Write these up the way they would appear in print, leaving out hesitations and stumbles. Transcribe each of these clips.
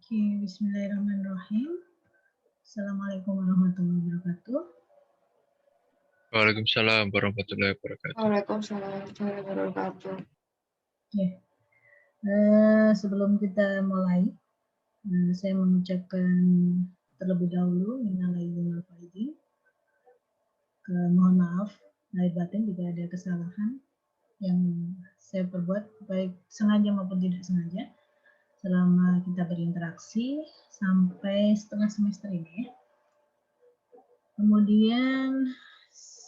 Oke, bismillahirrahmanirrahim. Assalamualaikum warahmatullahi wabarakatuh. Waalaikumsalam warahmatullahi wabarakatuh. Waalaikumsalam warahmatullahi wabarakatuh. Oke, sebelum kita mulai, saya mengucapkan terlebih dahulu minal aidin wal faizin. Mohon maaf lahir batin jika ada kesalahan yang saya perbuat, baik sengaja maupun tidak sengaja, selama kita berinteraksi sampai setengah semester ini. Kemudian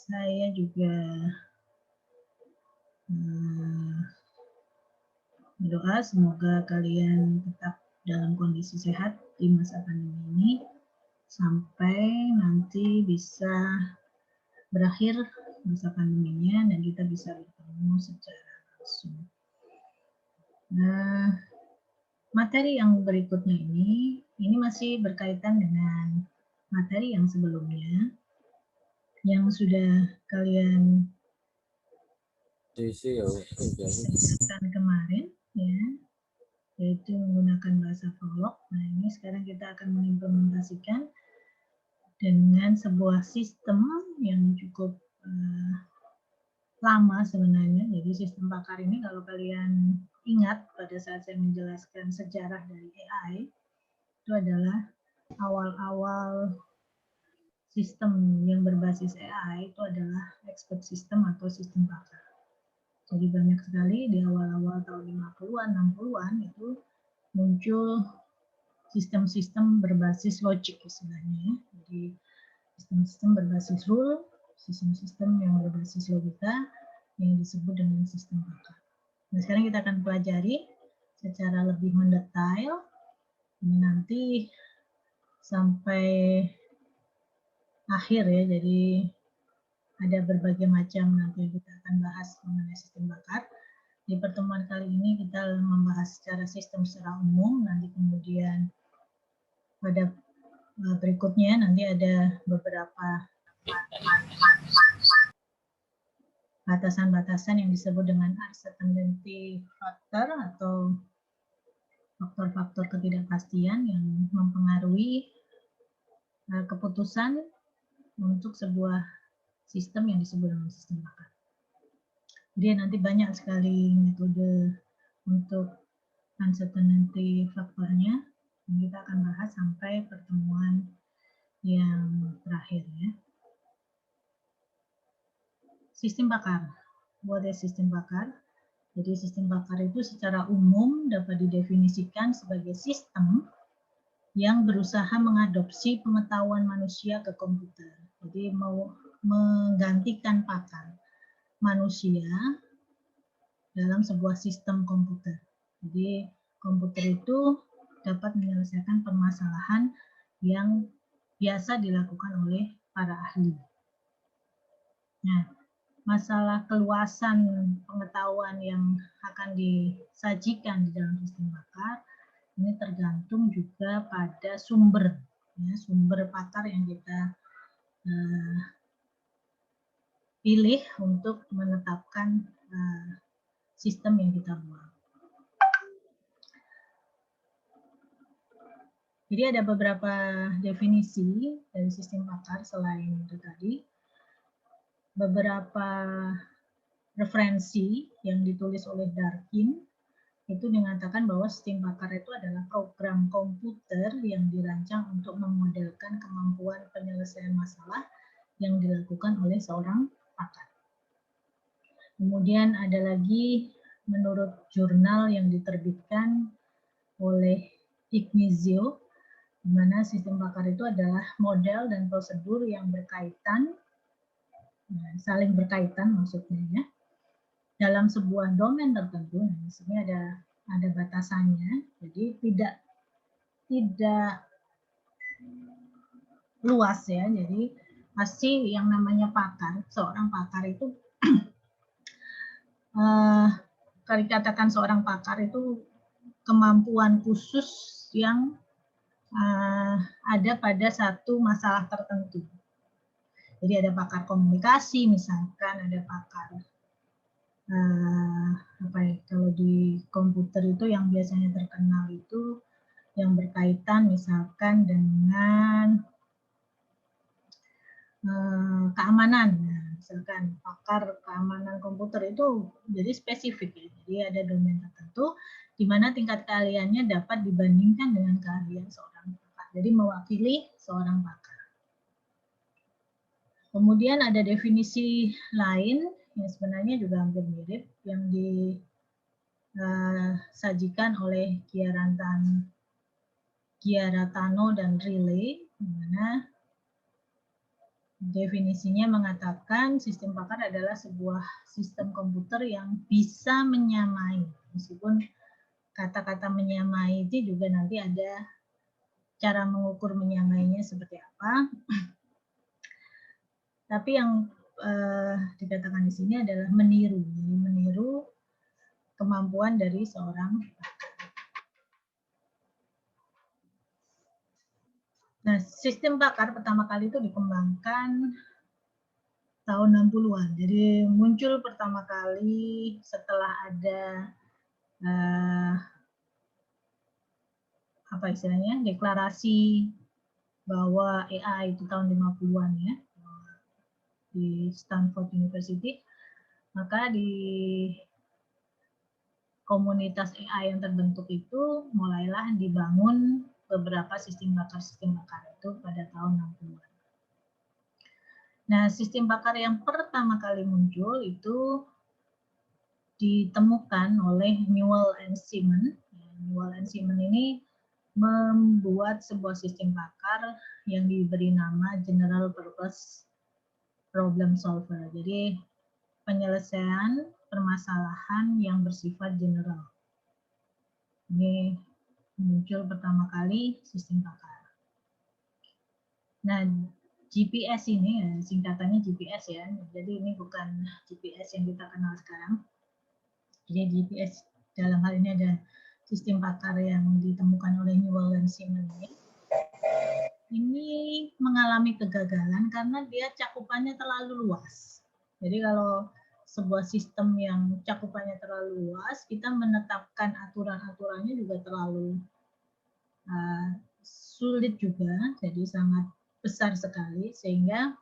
saya juga berdoa semoga kalian tetap dalam kondisi sehat di masa pandemi ini sampai nanti bisa berakhir masa pandeminya dan kita bisa bertemu secara langsung. Nah, materi yang berikutnya ini masih berkaitan dengan materi yang sebelumnya yang sudah kalian kerjakan kemarin, ya, yaitu menggunakan bahasa prolog. Nah, ini sekarang kita akan mengimplementasikan dengan sebuah sistem yang cukup lama sebenarnya. Jadi sistem pakar ini kalau kalian ingat pada saat saya menjelaskan sejarah dari AI, itu adalah awal-awal sistem yang berbasis AI itu adalah expert system atau sistem pakar. Jadi banyak sekali di awal-awal tahun 50-an, 60-an itu muncul sistem-sistem berbasis logik istilahnya. Jadi sistem-sistem berbasis rule, sistem-sistem yang berbasis logika yang disebut dengan sistem pakar. Nah, sekarang kita akan pelajari secara lebih mendetail. Ini nanti sampai akhir ya, jadi ada berbagai macam nanti kita akan bahas mengenai sistem bakar. Di pertemuan kali ini kita membahas secara sistem secara umum, nanti kemudian pada berikutnya nanti ada beberapa batasan-batasan yang disebut dengan uncertainty factor atau faktor-faktor ketidakpastian yang mempengaruhi keputusan untuk sebuah sistem yang disebut dengan sistem bakar. Jadi nanti banyak sekali metode untuk uncertainty faktornya yang kita akan bahas sampai pertemuan yang terakhir ya. Sistem bakar. What is sistem bakar? Jadi sistem bakar itu secara umum dapat didefinisikan sebagai sistem yang berusaha mengadopsi pengetahuan manusia ke komputer. Jadi mau menggantikan pakar manusia dalam sebuah sistem komputer. Jadi komputer itu dapat menyelesaikan permasalahan yang biasa dilakukan oleh para ahli. Nah, masalah keluasan pengetahuan yang akan disajikan di dalam sistem bakar ini tergantung juga pada sumber, ya, sumber pakar yang kita pilih untuk menetapkan sistem yang kita buat. Jadi ada beberapa definisi dari sistem pakar selain itu tadi. Beberapa referensi yang ditulis oleh Darkin itu mengatakan bahwa sistem pakar itu adalah program komputer yang dirancang untuk memodelkan kemampuan penyelesaian masalah yang dilakukan oleh seorang pakar. Kemudian ada lagi menurut jurnal yang diterbitkan oleh Ignazio, di mana sistem pakar itu adalah model dan prosedur yang berkaitan, saling berkaitan maksudnya ya, dalam sebuah domain tertentu. Nah, di sini ada batasannya, jadi tidak luas ya. Jadi pasti yang namanya pakar, seorang pakar itu kalau dikatakan seorang pakar itu kemampuan khusus yang ada pada satu masalah tertentu. Jadi ada pakar komunikasi misalkan, ada pakar kalau di komputer itu yang biasanya terkenal itu yang berkaitan misalkan dengan keamanan. Nah, misalkan pakar keamanan komputer itu jadi spesifik ya. Jadi ada domain tertentu di mana tingkat keahliannya dapat dibandingkan dengan keahlian seorang pakar. Jadi mewakili seorang pakar. Kemudian ada definisi lain yang sebenarnya juga hampir mirip yang disajikan oleh Giaratano dan Riley, di mana definisinya mengatakan sistem pakar adalah sebuah sistem komputer yang bisa menyamai. Meskipun kata-kata menyamai itu juga nanti ada cara mengukur menyamainya seperti apa. Tapi yang dikatakan di sini adalah meniru. Jadi meniru kemampuan dari seorang pakar. Nah, sistem pakar pertama kali itu dikembangkan tahun 60-an. Jadi muncul pertama kali setelah ada apa istilahnya, deklarasi bahwa AI itu tahun 50-an ya, di Stanford University. Maka di komunitas AI yang terbentuk itu mulailah dibangun beberapa sistem bakar itu pada tahun 60-an. Nah, sistem bakar yang pertama kali muncul itu ditemukan oleh Newell and Simon. Newell and Simon ini membuat sebuah sistem bakar yang diberi nama General Purpose Problem Solver. Jadi penyelesaian permasalahan yang bersifat general. Ini muncul pertama kali sistem bakar. Nah, GPS ini, singkatannya GPS ya, jadi ini bukan GPS yang kita kenal sekarang. Jadi GPS dalam hal ini ada sistem bakar yang ditemukan oleh Newell and Simon ini mengalami kegagalan karena dia cakupannya terlalu luas. Jadi kalau sebuah sistem yang cakupannya terlalu luas, kita menetapkan aturan-aturannya juga terlalu sulit juga, jadi sangat besar sekali, sehingga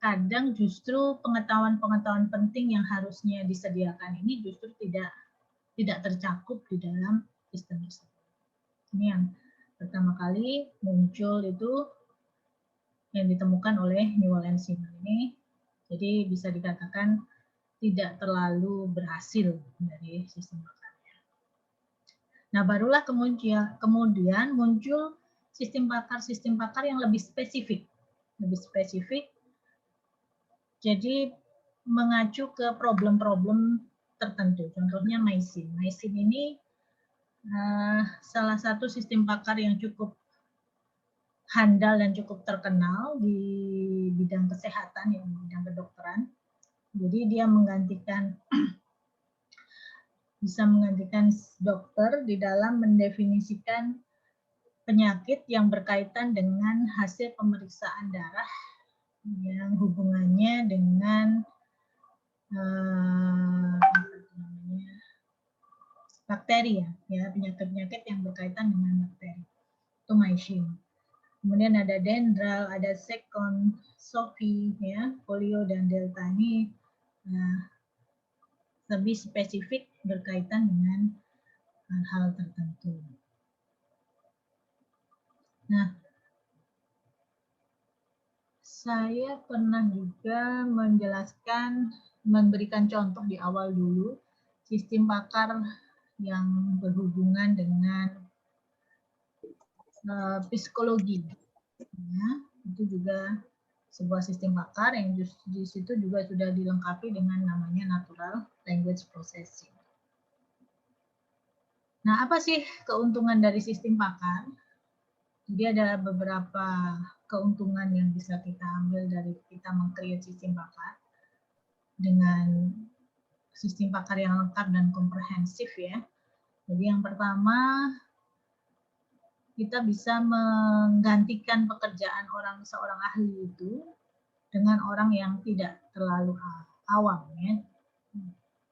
kadang justru pengetahuan-pengetahuan penting yang harusnya disediakan ini justru tidak tercakup di dalam sistem tersebut. Ini yang pertama kali muncul itu yang ditemukan oleh Newell and Simon ini, jadi bisa dikatakan tidak terlalu berhasil dari sistem bakarnya. Nah, barulah kemudian muncul sistem bakar yang lebih spesifik, jadi mengacu ke problem-problem tertentu. Contohnya MySIN. MySIN ini salah satu sistem bakar yang cukup handal dan cukup terkenal di bidang kesehatan, yang bidang kedokteran. Jadi dia bisa menggantikan dokter di dalam mendefinisikan penyakit yang berkaitan dengan hasil pemeriksaan darah yang hubungannya dengan bakteri ya, penyakit-penyakit yang berkaitan dengan bakteri. Itu MySIN. Kemudian ada Dendral, ada Second, Sophie, ya, polio dan delta ini lebih spesifik berkaitan dengan hal tertentu. Nah, saya pernah juga memberikan contoh di awal dulu, sistem bakar yang berhubungan dengan psikologi. Ya, itu juga sebuah sistem bakar yang di situ juga sudah dilengkapi dengan namanya natural language processing. Nah, apa sih keuntungan dari sistem bakar? Jadi ada beberapa keuntungan yang bisa kita ambil dari kita meng-create sistem bakar dengan sistem bakar yang lengkap dan komprehensif ya. Jadi yang pertama, kita bisa menggantikan pekerjaan seorang ahli itu dengan orang yang tidak terlalu awam ya.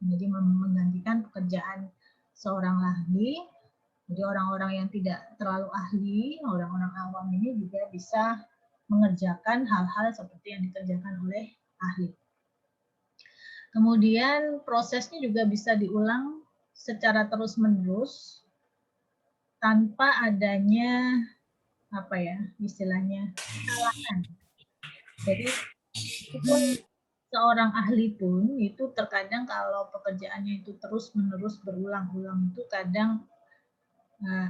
Jadi menggantikan pekerjaan seorang ahli Jadi orang-orang yang tidak terlalu ahli, orang-orang awam ini juga bisa mengerjakan hal-hal seperti yang dikerjakan oleh ahli. Kemudian prosesnya juga bisa diulang secara terus-menerus tanpa adanya apa ya istilahnya kesalahan. Jadi meskipun seorang ahli pun itu terkadang kalau pekerjaannya itu terus-menerus berulang-ulang itu kadang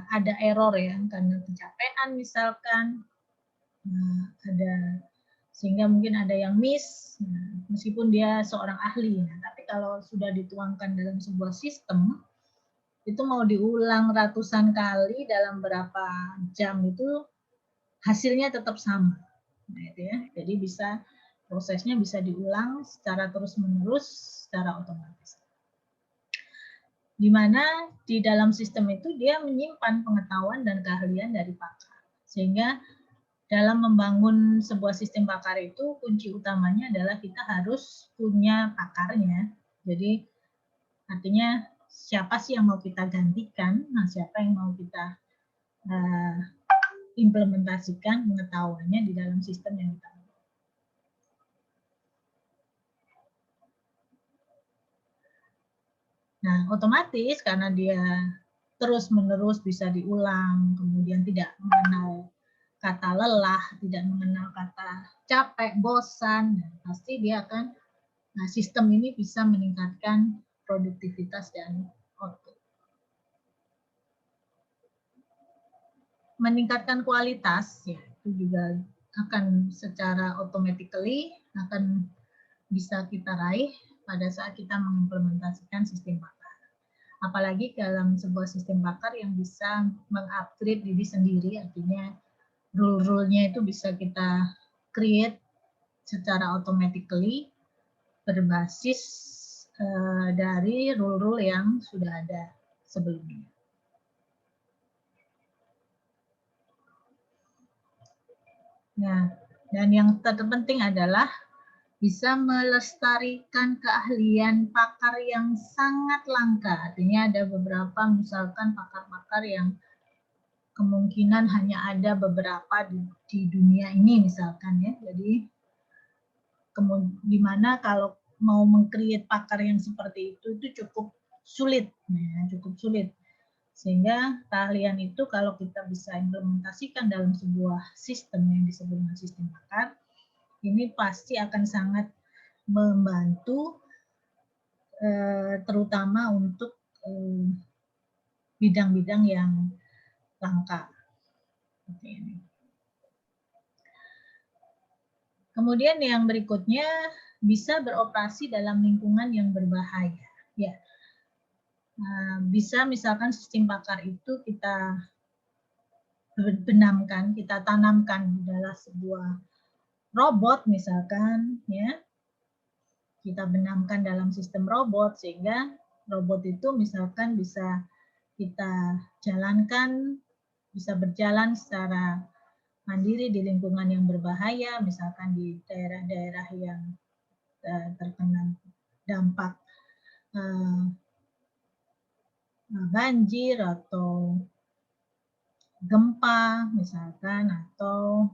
ada error ya karena kecapean misalkan ada sehingga mungkin ada yang miss meskipun dia seorang ahli. Nah, tapi kalau sudah dituangkan dalam sebuah sistem itu mau diulang ratusan kali dalam berapa jam itu hasilnya tetap sama. Nah, itu ya. Jadi prosesnya bisa diulang secara terus-menerus secara otomatis. Di mana di dalam sistem itu dia menyimpan pengetahuan dan keahlian dari pakar. Sehingga dalam membangun sebuah sistem pakar itu kunci utamanya adalah kita harus punya pakarnya. Jadi artinya siapa sih yang mau kita gantikan, nah siapa yang mau kita implementasikan pengetahuannya di dalam sistem yang kita. Nah, otomatis karena dia terus-menerus bisa diulang, kemudian tidak mengenal kata lelah, tidak mengenal kata capek, bosan, pasti dia akan, nah sistem ini bisa meningkatkan produktivitas dan output. Meningkatkan kualitas, ya, itu juga akan secara automatically akan bisa kita raih pada saat kita mengimplementasikan sistem pakar. Apalagi dalam sebuah sistem pakar yang bisa mengupgrade diri sendiri, artinya rule-rule-nya itu bisa kita create secara automatically berbasis dari rule-rule yang sudah ada sebelumnya. Nah, dan yang terpenting adalah bisa melestarikan keahlian pakar yang sangat langka. Artinya ada beberapa misalkan pakar-pakar yang kemungkinan hanya ada beberapa di dunia ini misalkan ya. Jadi di mana kalau mau meng-create pakar yang seperti itu cukup sulit, ya, cukup sulit. Sehingga keahlian itu kalau kita bisa implementasikan dalam sebuah sistem yang disebut dengan sistem pakar, ini pasti akan sangat membantu terutama untuk bidang-bidang yang langka. Seperti ini. Kemudian yang berikutnya bisa beroperasi dalam lingkungan yang berbahaya. Ya, bisa misalkan sistem pakar itu kita benamkan, kita tanamkan di dalam sebuah robot misalkan, ya. Kita benamkan dalam sistem robot sehingga robot itu misalkan bisa kita jalankan, bisa berjalan secara mandiri di lingkungan yang berbahaya, misalkan di daerah-daerah yang terkena dampak banjir atau gempa misalkan, atau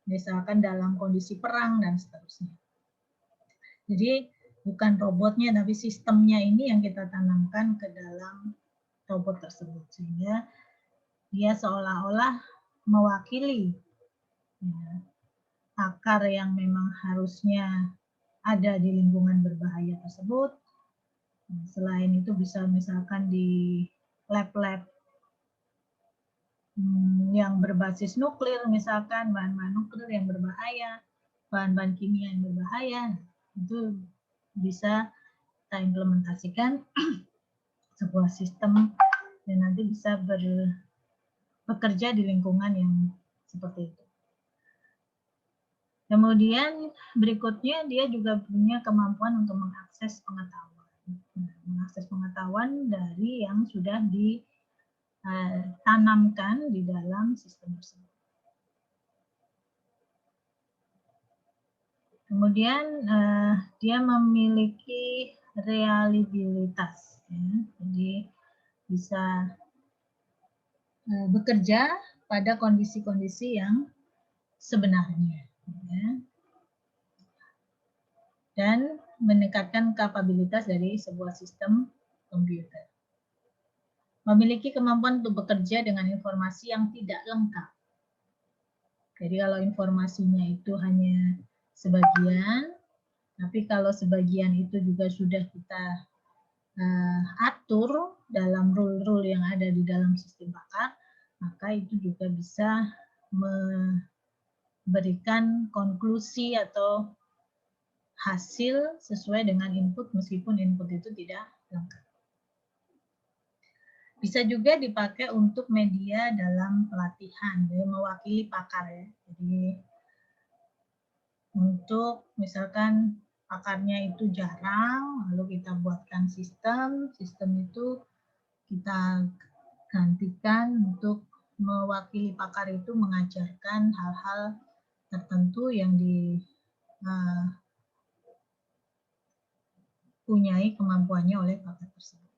misalkan dalam kondisi perang dan seterusnya. Jadi bukan robotnya tapi sistemnya ini yang kita tanamkan ke dalam robot tersebut sehingga dia seolah-olah mewakili ya, pakar yang memang harusnya ada di lingkungan berbahaya tersebut. Selain itu bisa misalkan di lab-lab yang berbasis nuklir, misalkan bahan-bahan nuklir yang berbahaya, bahan-bahan kimia yang berbahaya, itu bisa kita implementasikan sebuah sistem dan nanti bisa bekerja di lingkungan yang seperti itu. Kemudian berikutnya dia juga punya kemampuan untuk mengakses pengetahuan. Mengakses pengetahuan dari yang sudah ditanamkan di dalam sistem tersebut. Kemudian dia memiliki reliabilitas, ya. Jadi bisa bekerja pada kondisi-kondisi yang sebenarnya, ya. Dan meningkatkan kapabilitas dari sebuah sistem komputer. Memiliki kemampuan untuk bekerja dengan informasi yang tidak lengkap. Jadi kalau informasinya itu hanya sebagian, tapi kalau sebagian itu juga sudah kita atur dalam rule-rule yang ada di dalam sistem pakar, maka itu juga bisa memberikan konklusi atau hasil sesuai dengan input meskipun input itu tidak lengkap. Bisa juga dipakai untuk media dalam pelatihan, jadi mewakili pakar ya. Jadi untuk misalkan pakarnya itu jarang, lalu kita buatkan sistem itu kita gantikan untuk mewakili pakar itu mengajarkan hal-hal tertentu yang dipunyai kemampuannya oleh pakar tersebut.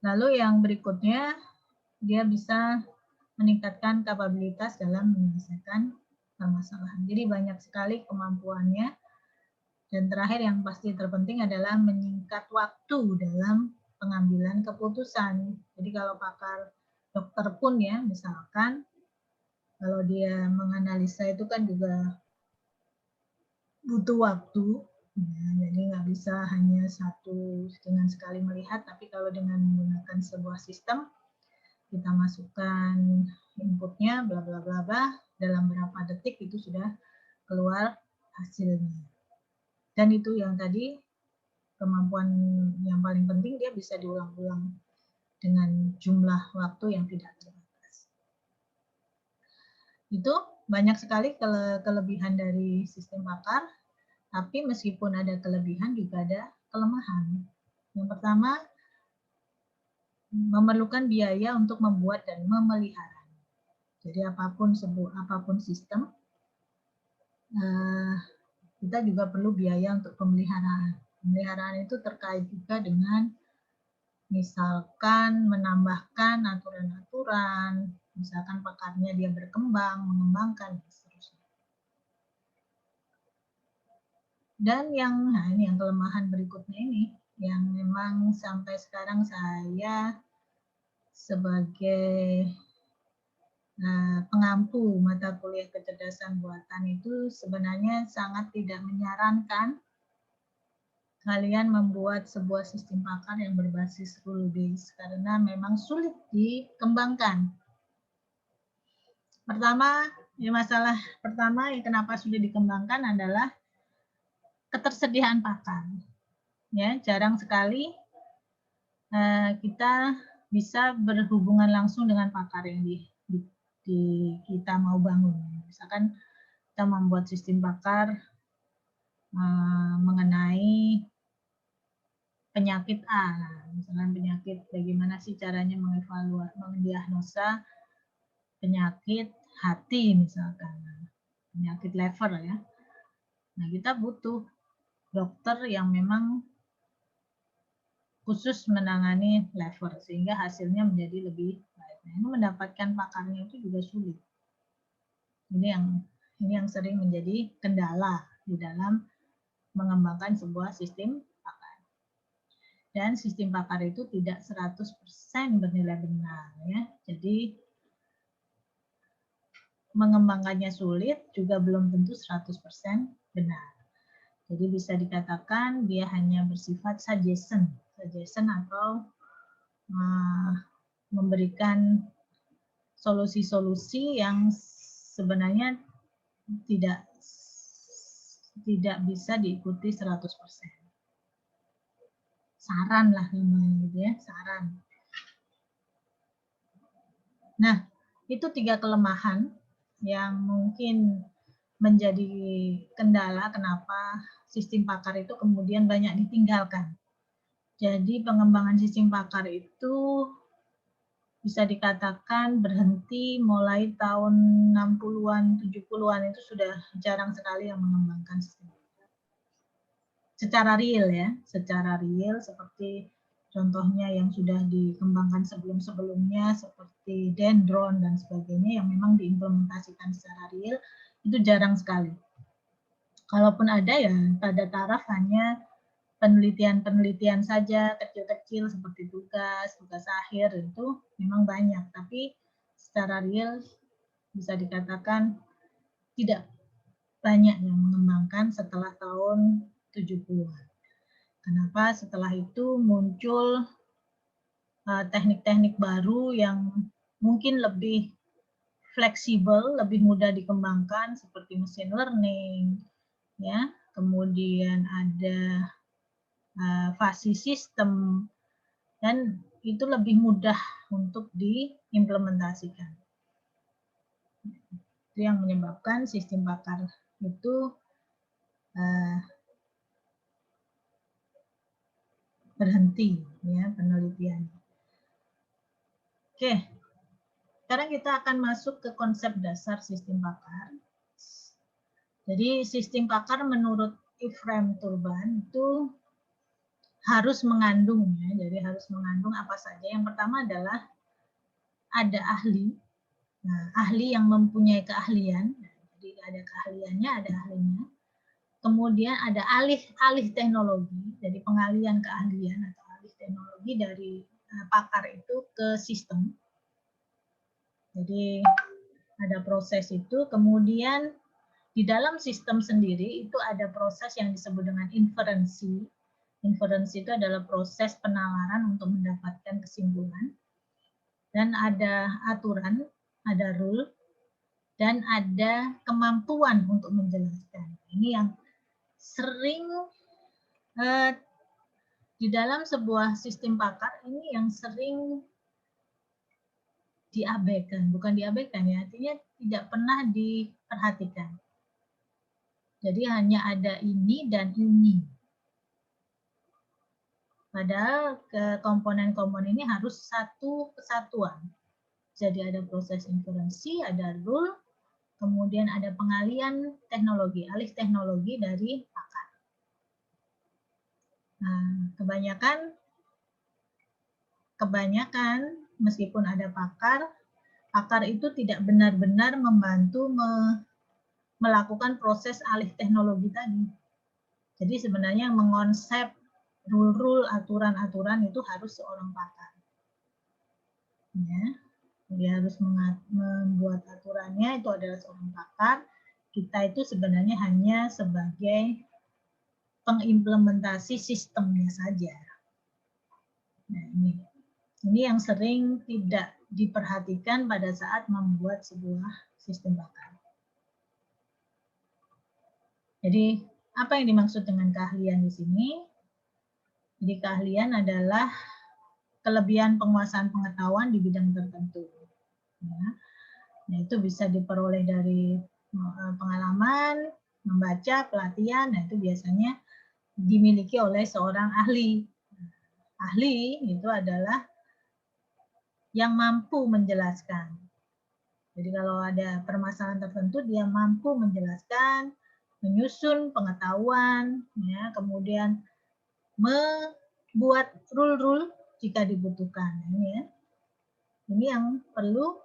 Lalu yang berikutnya, dia bisa meningkatkan kapabilitas dalam menyelesaikan permasalahan. Jadi banyak sekali kemampuannya. Dan terakhir yang pasti terpenting adalah menyingkat waktu dalam pengambilan keputusan. Jadi kalau pakar dokter pun ya, misalkan kalau dia menganalisa itu kan juga butuh waktu. Ya, jadi nggak bisa hanya dengan sekali melihat, tapi kalau dengan menggunakan sebuah sistem, kita masukkan inputnya, bla bla bla bla, dalam berapa detik itu sudah keluar hasilnya. Dan itu yang tadi, kemampuan yang paling penting, dia bisa diulang-ulang dengan jumlah waktu yang tidak terbatas. Itu banyak sekali kelebihan dari sistem pakar. Tapi meskipun ada kelebihan juga ada kelemahan. Yang pertama, memerlukan biaya untuk membuat dan memelihara. Jadi apapun sistem, kita juga perlu biaya untuk pemeliharaan. Pemeliharaan itu terkait juga dengan misalkan menambahkan aturan-aturan, misalkan pakarnya dia berkembang, mengembangkan, dan seterusnya. Dan ini yang kelemahan berikutnya ini, yang memang sampai sekarang saya sebagai pengampu mata kuliah kecerdasan buatan itu sebenarnya sangat tidak menyarankan kalian membuat sebuah sistem pakar yang berbasis rule based karena memang sulit dikembangkan. Masalah pertama yang kenapa sulit dikembangkan adalah ketersediaan pakar. Ya, jarang sekali kita bisa berhubungan langsung dengan pakar yang kita mau bangun. Misalkan kita membuat sistem pakar mengenai penyakit A. Misalkan penyakit, bagaimana sih caranya mendiagnosa penyakit hati misalkan, penyakit liver ya. Nah, kita butuh dokter yang memang khusus menangani liver sehingga hasilnya menjadi lebih baik. Nah, ini mendapatkan pakarnya itu juga sulit. Ini yang sering menjadi kendala di dalam mengembangkan sebuah sistem pakar. Dan sistem pakar itu tidak 100% bernilai benar ya. Jadi mengembangkannya sulit juga belum tentu 100% benar. Jadi bisa dikatakan dia hanya bersifat suggestion atau memberikan solusi-solusi yang sebenarnya tidak bisa diikuti 100%. Saran lah namanya gitu ya, saran. Nah, itu 3 kelemahan yang mungkin menjadi kendala kenapa sistem pakar itu kemudian banyak ditinggalkan. Jadi pengembangan sistem pakar itu bisa dikatakan berhenti mulai tahun 60-an, 70-an itu sudah jarang sekali yang mengembangkan sistem pakar. Secara real ya, seperti contohnya yang sudah dikembangkan sebelum-sebelumnya seperti Dendron dan sebagainya yang memang diimplementasikan secara real itu jarang sekali. Kalaupun ada ya pada taraf hanya penelitian-penelitian saja kecil-kecil seperti tugas akhir itu memang banyak, tapi secara real bisa dikatakan tidak banyak yang mengembangkan setelah tahun 70-an. Kenapa? Setelah itu muncul teknik-teknik baru yang mungkin lebih fleksibel, lebih mudah dikembangkan seperti machine learning, ya. Kemudian ada fuzzy system dan itu lebih mudah untuk diimplementasikan. Itu yang menyebabkan sistem bakar itu berhenti ya penelitian. Oke, sekarang kita akan masuk ke konsep dasar sistem bakar. Jadi sistem bakar menurut Ephraim Turban itu harus mengandung ya, jadi harus mengandung apa saja. Yang pertama adalah ada ahli, ahli yang mempunyai keahlian, jadi ada keahliannya, ada ahlinya. Kemudian ada alih teknologi, jadi pengalian keahlian atau alih teknologi dari pakar itu ke sistem. Jadi ada proses itu, kemudian di dalam sistem sendiri itu ada proses yang disebut dengan inferensi. Inferensi itu adalah proses penalaran untuk mendapatkan kesimpulan. Dan ada aturan, ada rule, dan ada kemampuan untuk menjelaskan. Ini yang sering di dalam sebuah sistem pakar ini yang sering diabaikan, bukan diabaikan ya, artinya tidak pernah diperhatikan. Jadi hanya ada ini dan ini. Padahal komponen-komponen ini harus satu kesatuan. Jadi ada proses inferensi, ada rule, kemudian ada pengalian teknologi, alih teknologi dari pakar. Nah, kebanyakan meskipun ada pakar itu tidak benar-benar membantu melakukan proses alih teknologi tadi. Jadi sebenarnya yang mengonsep rule-rule, aturan-aturan itu harus seorang pakar. Ya, dia harus membuat aturannya, itu adalah seorang pakar. Kita itu sebenarnya hanya sebagai pengimplementasi sistemnya saja. Nah, ini yang sering tidak diperhatikan pada saat membuat sebuah sistem bakar. Jadi, apa yang dimaksud dengan keahlian di sini? Jadi, keahlian adalah kelebihan penguasaan pengetahuan di bidang tertentu. Ya. Nah, itu bisa diperoleh dari pengalaman, membaca, pelatihan, nah itu biasanya dimiliki oleh seorang ahli. Ahli itu adalah yang mampu menjelaskan. Jadi kalau ada permasalahan tertentu, dia mampu menjelaskan, menyusun pengetahuan, ya, kemudian membuat rule-rule jika dibutuhkan. Ini yang perlu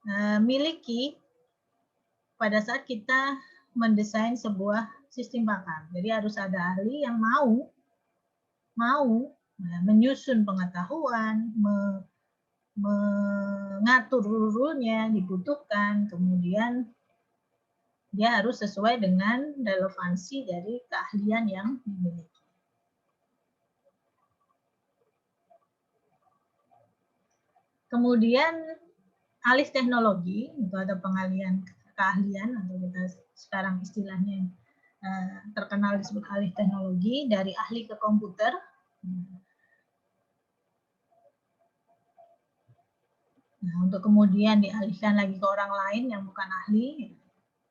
dimiliki pada saat kita mendesain sebuah sistem bakar. Jadi harus ada ahli yang mau menyusun pengetahuan, mengatur rule-nya dibutuhkan, kemudian dia harus sesuai dengan relevansi dari keahlian yang dimiliki. Kemudian alih teknologi, itu ada pengalian keahlian, atau kita sekarang istilahnya terkenal disebut alih teknologi, dari ahli ke komputer. Nah, untuk kemudian dialihkan lagi ke orang lain yang bukan ahli,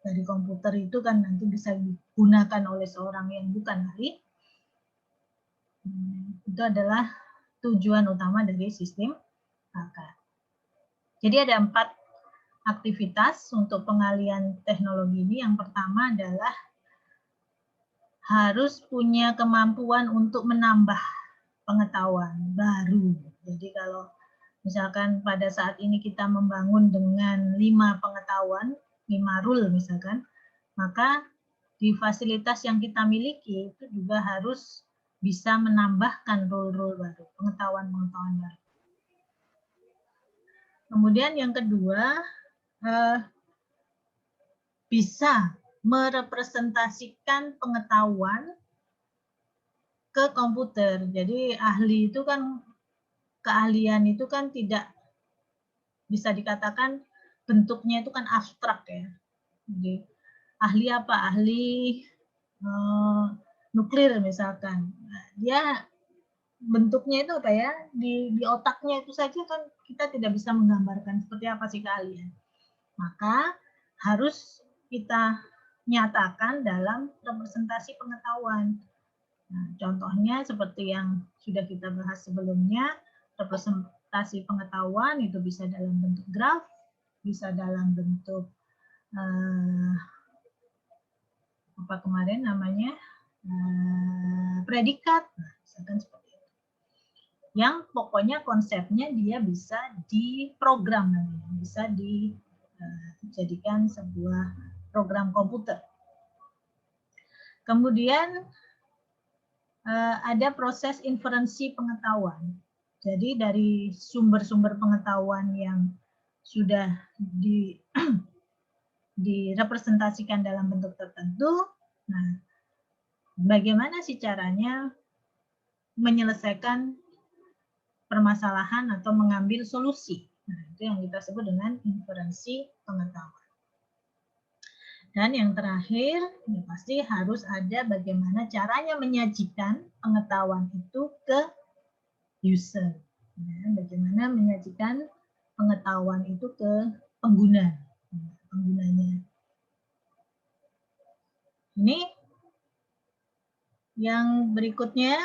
dari komputer itu kan nanti bisa digunakan oleh seorang yang bukan ahli. Itu adalah tujuan utama dari sistem bakar. Jadi ada 4 aktivitas untuk pengalian teknologi ini. Yang pertama adalah harus punya kemampuan untuk menambah pengetahuan baru. Jadi kalau misalkan pada saat ini kita membangun dengan 5 pengetahuan, 5 rule misalkan, maka di fasilitas yang kita miliki itu juga harus bisa menambahkan rule-rule baru, pengetahuan-pengetahuan baru. Kemudian yang kedua, bisa merepresentasikan pengetahuan ke komputer. Jadi ahli itu kan, keahlian itu kan tidak bisa dikatakan bentuknya itu kan abstrak ya. Jadi ahli apa? Ahli nuklir misalkan. Nah, dia bentuknya itu apa ya? Di otaknya itu saja kan kita tidak bisa menggambarkan seperti apa sih keahlian. Maka harus kita nyatakan dalam representasi pengetahuan. Nah, contohnya seperti yang sudah kita bahas sebelumnya, representasi pengetahuan itu bisa dalam bentuk graf, bisa dalam bentuk apa kemarin namanya predikat, nah, misalkan seperti itu. Yang pokoknya konsepnya dia bisa diprogram, bisa dijadikan sebuah program komputer. Kemudian ada proses inferensi pengetahuan. Jadi dari sumber-sumber pengetahuan yang sudah direpresentasikan dalam bentuk tertentu, nah bagaimana sih caranya menyelesaikan permasalahan atau mengambil solusi. Nah, itu yang kita sebut dengan inferensi pengetahuan. Dan yang terakhir, ya pasti harus ada bagaimana caranya menyajikan pengetahuan itu ke user. Ya, bagaimana menyajikan pengetahuan itu ke penggunanya. Ini yang berikutnya,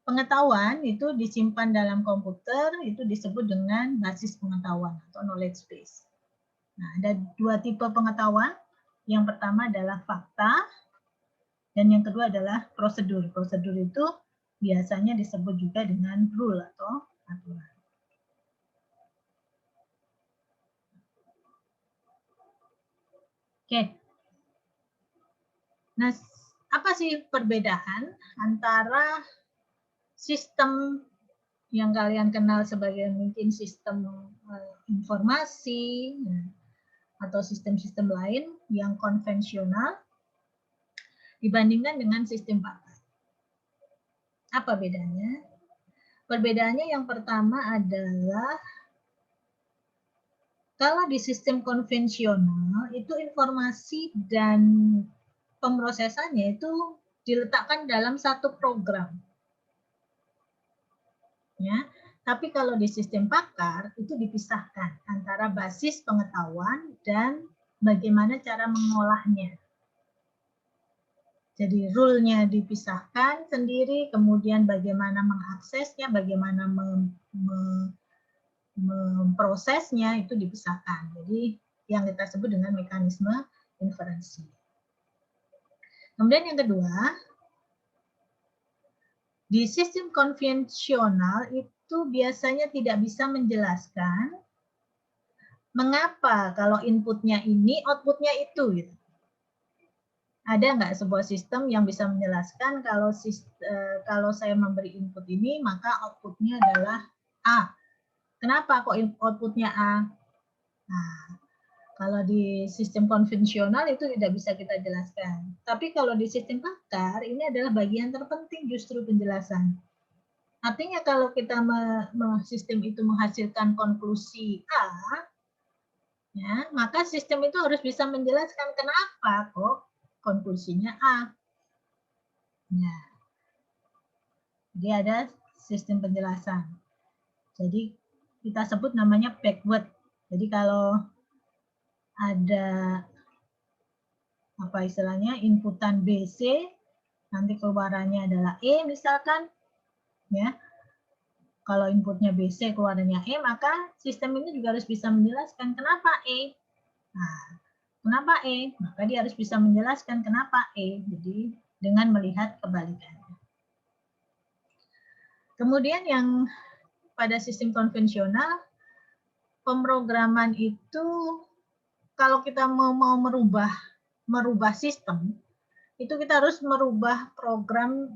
pengetahuan itu disimpan dalam komputer, itu disebut dengan basis pengetahuan atau knowledge base. Nah, ada 2 tipe pengetahuan. Yang pertama adalah fakta, dan yang kedua adalah prosedur. Prosedur itu biasanya disebut juga dengan rule atau aturan. Oke. Nah, apa sih perbedaan antara sistem yang kalian kenal sebagai mungkin sistem informasi atau sistem-sistem lain yang konvensional dibandingkan dengan sistem pakar? Apa bedanya? Perbedaannya yang pertama adalah kalau di sistem konvensional itu informasi dan pemrosesannya itu diletakkan dalam satu program. Ya, tapi kalau di sistem pakar itu dipisahkan antara basis pengetahuan dan bagaimana cara mengolahnya. Jadi rule-nya dipisahkan sendiri, kemudian bagaimana mengaksesnya, bagaimana memprosesnya itu dipisahkan. Jadi yang kita sebut dengan mekanisme inferensi. Kemudian yang kedua, di sistem konvensional itu biasanya tidak bisa menjelaskan mengapa kalau inputnya ini, outputnya itu. Gitu. Ada nggak sebuah sistem yang bisa menjelaskan kalau saya memberi input ini, maka outputnya adalah A. Kenapa kok outputnya A? Nah, kalau di sistem konvensional itu tidak bisa kita jelaskan. Tapi kalau di sistem pakar, ini adalah bagian terpenting justru penjelasan. Artinya kalau kita sistem itu menghasilkan konklusi A, ya, maka sistem itu harus bisa menjelaskan kenapa kok konklusinya A. Ya. Jadi ada sistem penjelasan. Jadi kita sebut namanya backward. Jadi kalau ada apa istilahnya inputan BC, nanti keluarannya adalah E misalkan, ya. Kalau inputnya BC keluarannya E, maka sistem ini juga harus bisa menjelaskan kenapa E. Nah, kenapa E? Maka dia harus bisa menjelaskan kenapa E. Jadi dengan melihat kebalikannya. Kemudian yang pada sistem konvensional, pemrograman itu kalau kita mau merubah sistem, itu kita harus merubah program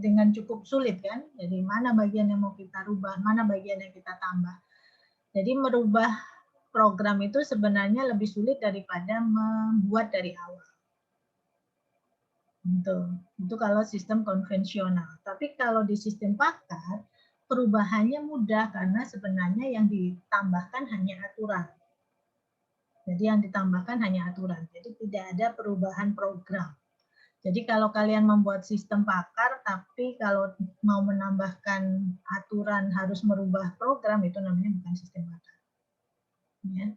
dengan cukup sulit kan. Jadi mana bagian yang mau kita rubah, mana bagian yang kita tambah. Jadi merubah program itu sebenarnya lebih sulit daripada membuat dari awal. Itu kalau sistem konvensional. Tapi kalau di sistem pakar, perubahannya mudah karena sebenarnya yang ditambahkan hanya aturan. Jadi yang ditambahkan hanya aturan. Jadi tidak ada perubahan program. Jadi kalau kalian membuat sistem pakar, tapi kalau mau menambahkan aturan harus merubah program, itu namanya bukan sistem pakar. Ya.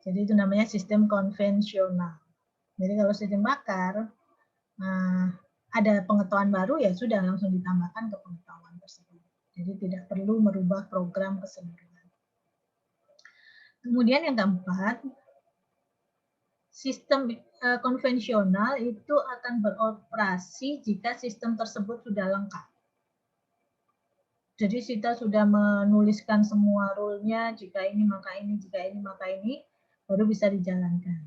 Jadi itu namanya sistem konvensional. Jadi kalau sistem pakar, ada pengetahuan baru, ya sudah langsung ditambahkan ke pengetahuan tersebut. Jadi tidak perlu merubah program keseluruhan. Kemudian yang keempat, sistem konvensional itu akan beroperasi jika sistem tersebut sudah lengkap. Jadi kita sudah menuliskan semua rule-nya, jika ini maka ini, jika ini maka ini, baru bisa dijalankan.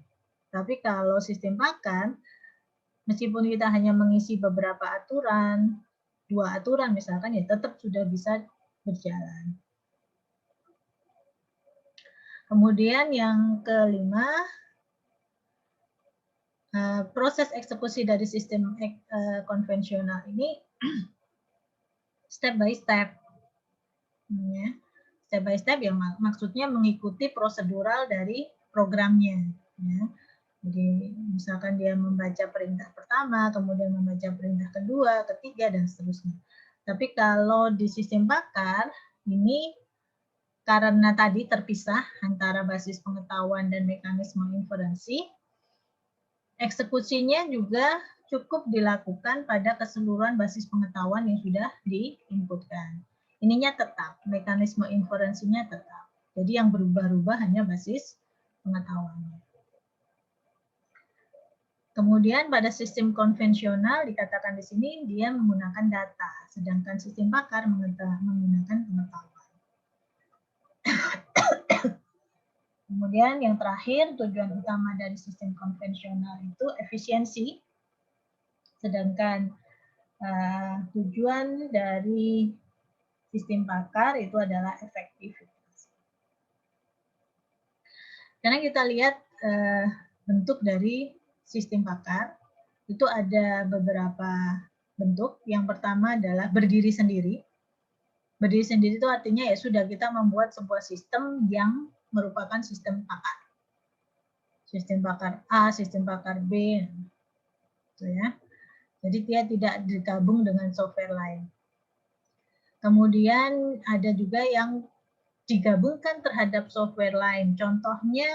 Tapi kalau sistem pakar, meskipun kita hanya mengisi beberapa aturan, 2 aturan misalkan, ya tetap sudah bisa berjalan. Kemudian yang kelima, proses eksekusi dari sistem konvensional ini step by step. Ya. Step by step yang maksudnya mengikuti prosedural dari programnya. Ya. Jadi misalkan dia membaca perintah pertama, kemudian membaca perintah kedua, ketiga, dan seterusnya. Tapi kalau di sistem pakar, ini karena tadi terpisah antara basis pengetahuan dan mekanisme inferensi, eksekusinya juga cukup dilakukan pada keseluruhan basis pengetahuan yang sudah diinputkan. Ininya tetap, mekanisme inferensinya tetap. Jadi yang berubah-ubah hanya basis pengetahuannya. Kemudian pada sistem konvensional dikatakan di sini dia menggunakan data, sedangkan sistem pakar menggunakan pengetahuan. Kemudian yang terakhir, tujuan utama dari sistem konvensional itu efisiensi, sedangkan tujuan dari sistem pakar itu adalah efektivitas. Karena kita lihat bentuk dari sistem pakar, itu ada beberapa bentuk. Yang pertama adalah berdiri sendiri. Berdiri sendiri itu artinya ya sudah kita membuat sebuah sistem yang merupakan sistem pakar. Sistem pakar A, sistem pakar B. Gitu ya. Jadi dia tidak digabung dengan software lain. Kemudian ada juga yang digabungkan terhadap software lain. Contohnya,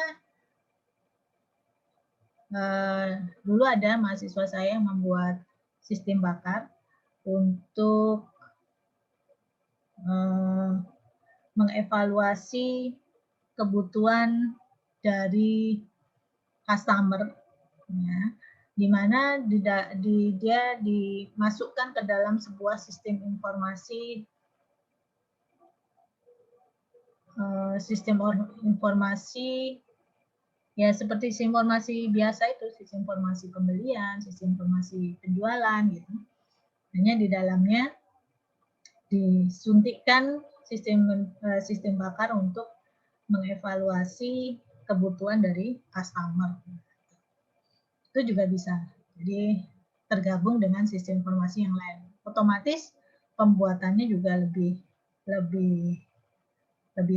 dulu ada mahasiswa saya yang membuat sistem bakar untuk mengevaluasi kebutuhan dari customer, ya, di mana dia dimasukkan ke dalam sebuah sistem informasi ya seperti sistem informasi biasa itu, sistem informasi pembelian, sistem informasi penjualan gitu. Hanya di dalamnya disuntikkan sistem bakar untuk mengevaluasi kebutuhan dari customer. Itu juga bisa. Jadi tergabung dengan sistem informasi yang lain. Otomatis pembuatannya juga lebih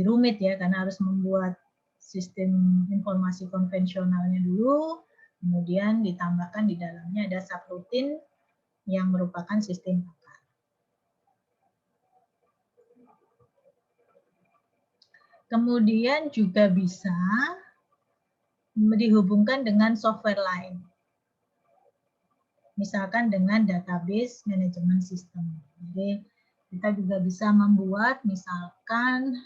rumit ya, karena harus membuat sistem informasi konvensionalnya dulu, kemudian ditambahkan di dalamnya ada subroutine yang merupakan sistem bakar. Kemudian juga bisa dihubungkan dengan software lain. Misalkan dengan database manajemen sistem. Jadi kita juga bisa membuat misalkan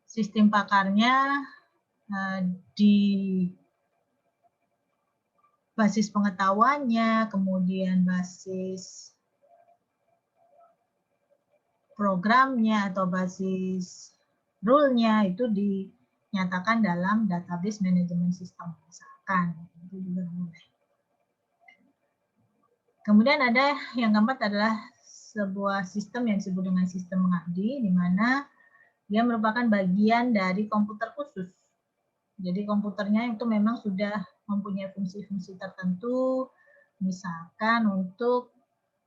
sistem pakarnya basis pengetahuannya, kemudian basis programnya atau basis rule-nya itu dinyatakan dalam database management system misalkan. Itu juga boleh. Kemudian ada yang keempat adalah sebuah sistem yang disebut dengan sistem mengabdi, di mana dia merupakan bagian dari komputer khusus. Jadi komputernya itu memang sudah mempunyai fungsi-fungsi tertentu, misalkan untuk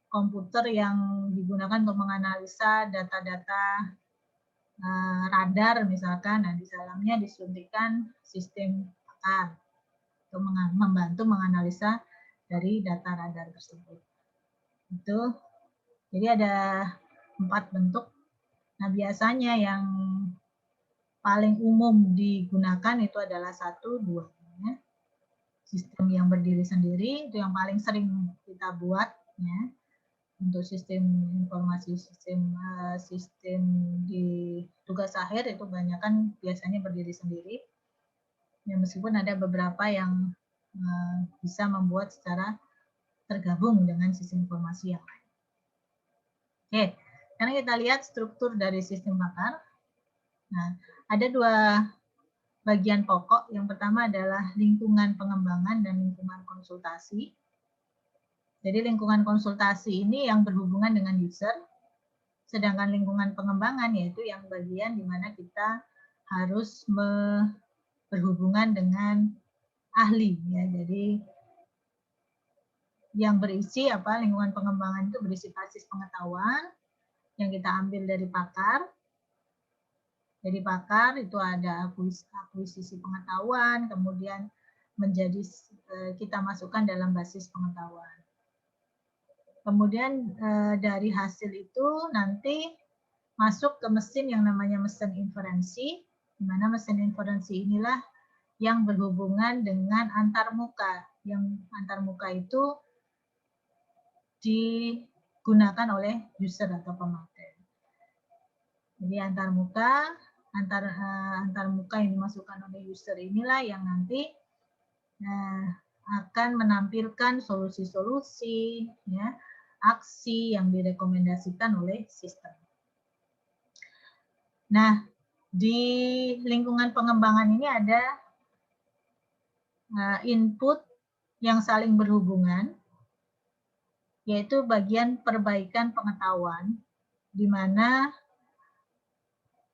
komputer yang digunakan untuk menganalisa data-data radar misalkan, nah di dalamnya disuntikan sistem pakar untuk membantu menganalisa dari data radar tersebut. Itu, jadi ada 4 bentuk. Nah biasanya yang paling umum digunakan itu adalah 1, 2. Sistem yang berdiri sendiri itu yang paling sering kita buat ya. Untuk sistem informasi sistem di tugas akhir itu banyak kan biasanya berdiri sendiri. Ya, meskipun ada beberapa yang bisa membuat secara tergabung dengan sistem informasi yang lain. Oke, sekarang kita lihat struktur dari sistem pakar. Nah, ada 2 bagian pokok. Yang pertama adalah lingkungan pengembangan dan lingkungan konsultasi. Jadi lingkungan konsultasi ini yang berhubungan dengan user, sedangkan lingkungan pengembangan yaitu yang bagian di mana kita harus berhubungan dengan ahli. Ya. Jadi yang berisi apa? Lingkungan pengembangan itu berisi basis pengetahuan yang kita ambil dari pakar. Jadi pakar itu ada akuisisi pengetahuan, kemudian menjadi kita masukkan dalam basis pengetahuan. Kemudian dari hasil itu nanti masuk ke mesin yang namanya mesin inferensi, di mana mesin inferensi inilah yang berhubungan dengan antarmuka. Yang antarmuka itu digunakan oleh user atau pemakai. Jadi antarmuka yang dimasukkan oleh user inilah yang nanti akan menampilkan solusi-solusi, ya, aksi yang direkomendasikan oleh sistem. Nah, di lingkungan pengembangan ini ada input yang saling berhubungan, yaitu bagian perbaikan pengetahuan, di mana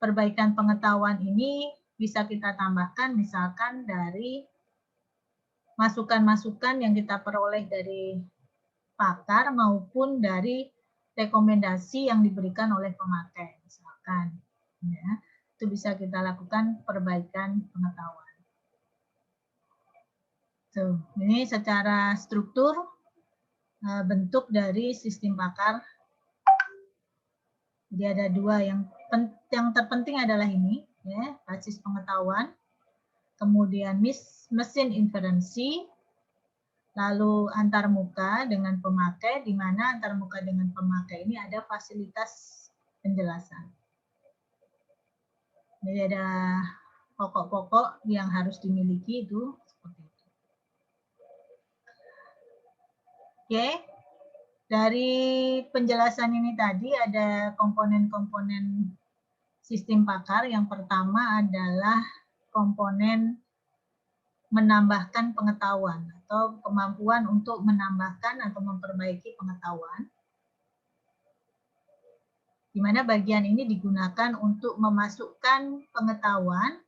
perbaikan pengetahuan ini bisa kita tambahkan misalkan dari masukan-masukan yang kita peroleh dari pakar maupun dari rekomendasi yang diberikan oleh pemakai misalkan ya, itu bisa kita lakukan perbaikan pengetahuan. Tuh, ini secara struktur bentuk dari sistem pakar. Jadi ada 2 yang terpenting adalah ini ya, basis pengetahuan, kemudian mesin inferensi, lalu antarmuka dengan pemakai, di mana antarmuka dengan pemakai ini ada fasilitas penjelasan. Jadi ada pokok-pokok yang harus dimiliki itu seperti itu. Oke, dari penjelasan ini tadi ada komponen-komponen sistem pakar. Yang pertama adalah komponen menambahkan pengetahuan atau kemampuan untuk menambahkan atau memperbaiki pengetahuan, di mana bagian ini digunakan untuk memasukkan pengetahuan,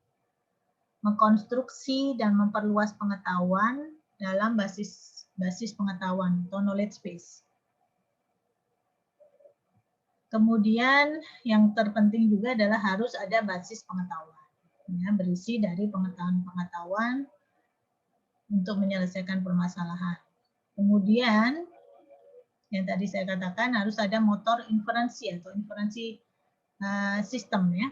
mengkonstruksi dan memperluas pengetahuan dalam basis pengetahuan atau knowledge base. Kemudian yang terpenting juga adalah harus ada basis pengetahuan, ya, berisi dari pengetahuan-pengetahuan untuk menyelesaikan permasalahan. Kemudian yang tadi saya katakan harus ada motor inferensi atau inferensi sistem ya.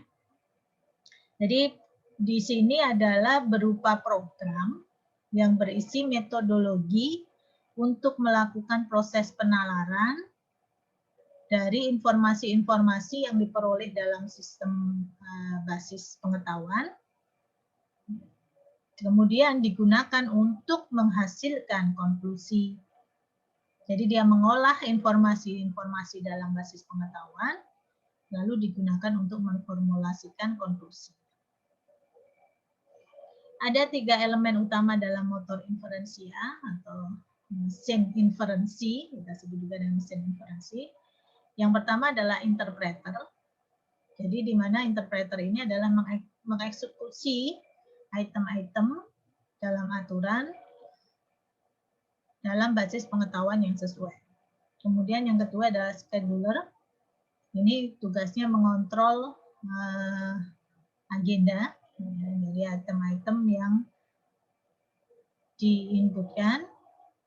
Jadi di sini adalah berupa program yang berisi metodologi untuk melakukan proses penalaran dari informasi-informasi yang diperoleh dalam sistem basis pengetahuan. Kemudian digunakan untuk menghasilkan konklusi. Jadi dia mengolah informasi-informasi dalam basis pengetahuan, lalu digunakan untuk memformulasikan konklusi. Ada 3 elemen utama dalam motor inferensia atau mesin inferensi, kita sebut juga dengan mesin inferensi. Yang pertama adalah interpreter. Jadi di mana interpreter ini adalah mengeksekusi item-item dalam aturan dalam basis pengetahuan yang sesuai. Kemudian yang kedua adalah scheduler. Ini tugasnya mengontrol agenda dari item-item yang diinputkan.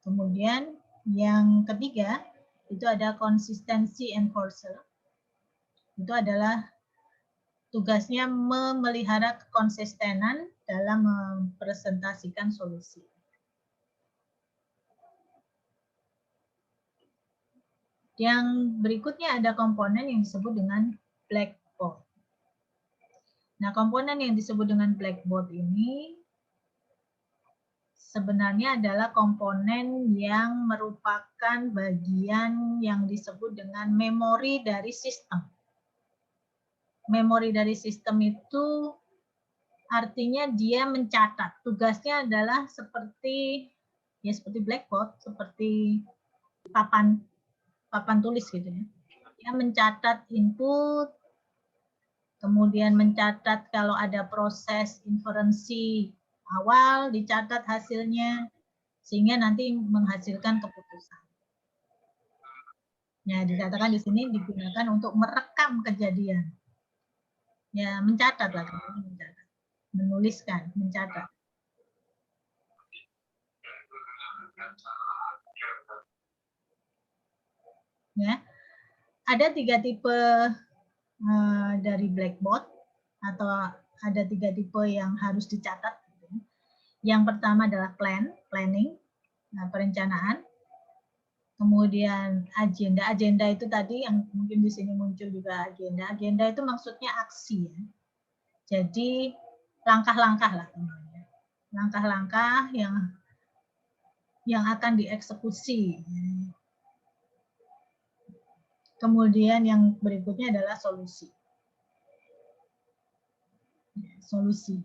Kemudian yang ketiga itu ada konsistensi enforcer. Itu adalah tugasnya memelihara kekonsistenan dalam mempresentasikan solusi. Yang berikutnya ada komponen yang disebut dengan blackboard. Nah, komponen yang disebut dengan blackboard ini sebenarnya adalah komponen yang merupakan bagian yang disebut dengan memori dari sistem. Memori dari sistem itu artinya dia mencatat. Tugasnya adalah seperti blackboard, seperti papan tulis gitu ya. Dia mencatat input, kemudian mencatat kalau ada proses inferensi awal, dicatat hasilnya, sehingga nanti menghasilkan keputusan. Ya, dikatakan di sini digunakan untuk merekam kejadian. Ya, mencatat lah, mencatat. Menuliskan, mencatat. Ya, ada 3 tipe dari blackboard atau ada 3 tipe yang harus dicatat. Yang pertama adalah planning, perencanaan. Kemudian agenda. Agenda itu tadi yang mungkin di sini muncul juga agenda. Agenda itu maksudnya aksi ya. Jadi langkah-langkah lah teman-teman. Langkah-langkah yang akan dieksekusi. Kemudian yang berikutnya adalah solusi. Solusi.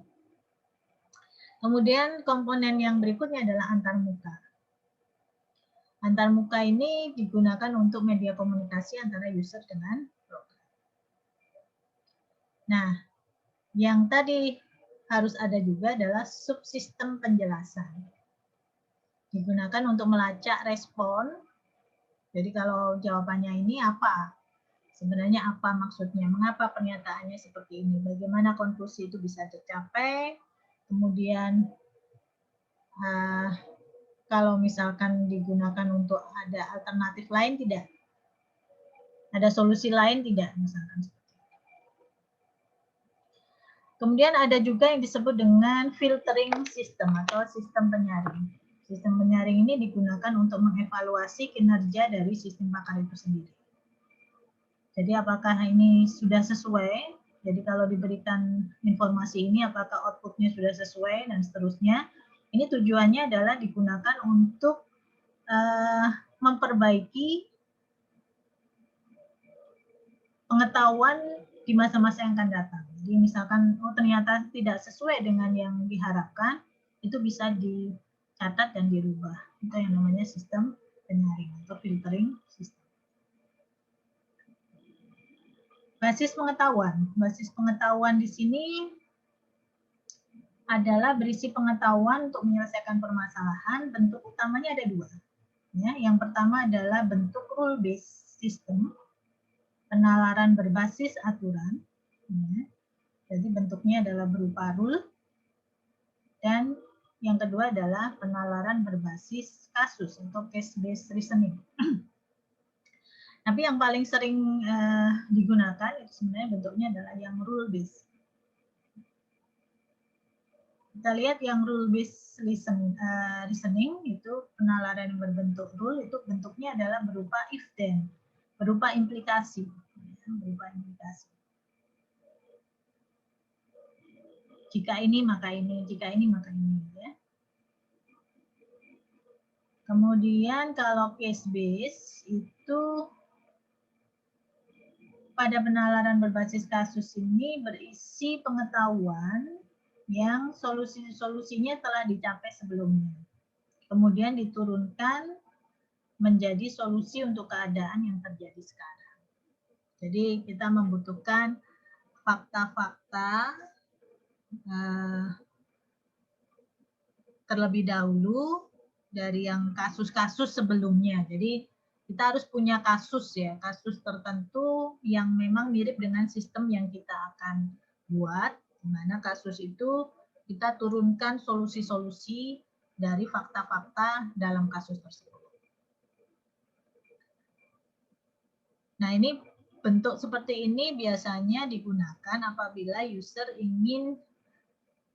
Kemudian komponen yang berikutnya adalah antarmuka. Antarmuka ini digunakan untuk media komunikasi antara user dengan program. Nah, yang tadi harus ada juga adalah subsistem penjelasan. Digunakan untuk melacak respon. Jadi kalau jawabannya ini apa? Sebenarnya apa maksudnya? Mengapa pernyataannya seperti ini? Bagaimana konklusi itu bisa tercapai? Kemudian kalau misalkan digunakan untuk ada alternatif lain tidak? Ada solusi lain tidak? Misalkan. Kemudian ada juga yang disebut dengan filtering system atau sistem penyaring. Sistem penyaring ini digunakan untuk mengevaluasi kinerja dari sistem bakar itu sendiri. Jadi apakah ini sudah sesuai? Jadi kalau diberikan informasi ini apakah outputnya sudah sesuai dan seterusnya. Ini tujuannya adalah digunakan untuk memperbaiki pengetahuan di masa-masa yang akan datang. Jadi misalkan ternyata tidak sesuai dengan yang diharapkan, itu bisa dicatat dan dirubah. Itu yang namanya sistem penyaring atau filtering system. Basis pengetahuan. Basis pengetahuan di sini adalah berisi pengetahuan untuk menyelesaikan permasalahan. Bentuk utamanya ada 2. Ya, yang pertama adalah bentuk rule-based system, penalaran berbasis aturan. Ya. Jadi bentuknya adalah berupa rule. Dan yang kedua adalah penalaran berbasis kasus atau case-based reasoning. Tapi yang paling sering digunakan itu sebenarnya bentuknya adalah yang rule-based. Kita lihat yang rule-based reasoning itu penalaran yang berbentuk rule itu bentuknya adalah berupa if then, berupa implikasi. Berupa implikasi. Jika ini maka ini, jika ini maka ini. Ya. Kemudian kalau case base itu pada penalaran berbasis kasus ini berisi pengetahuan yang solusinya telah dicapai sebelumnya. Kemudian diturunkan menjadi solusi untuk keadaan yang terjadi sekarang. Jadi kita membutuhkan fakta-fakta terlebih dahulu dari yang kasus-kasus sebelumnya. Jadi kita harus punya kasus ya, kasus tertentu yang memang mirip dengan sistem yang kita akan buat, di mana kasus itu kita turunkan solusi-solusi dari fakta-fakta dalam kasus tersebut. Nah, ini bentuk seperti ini biasanya digunakan apabila user ingin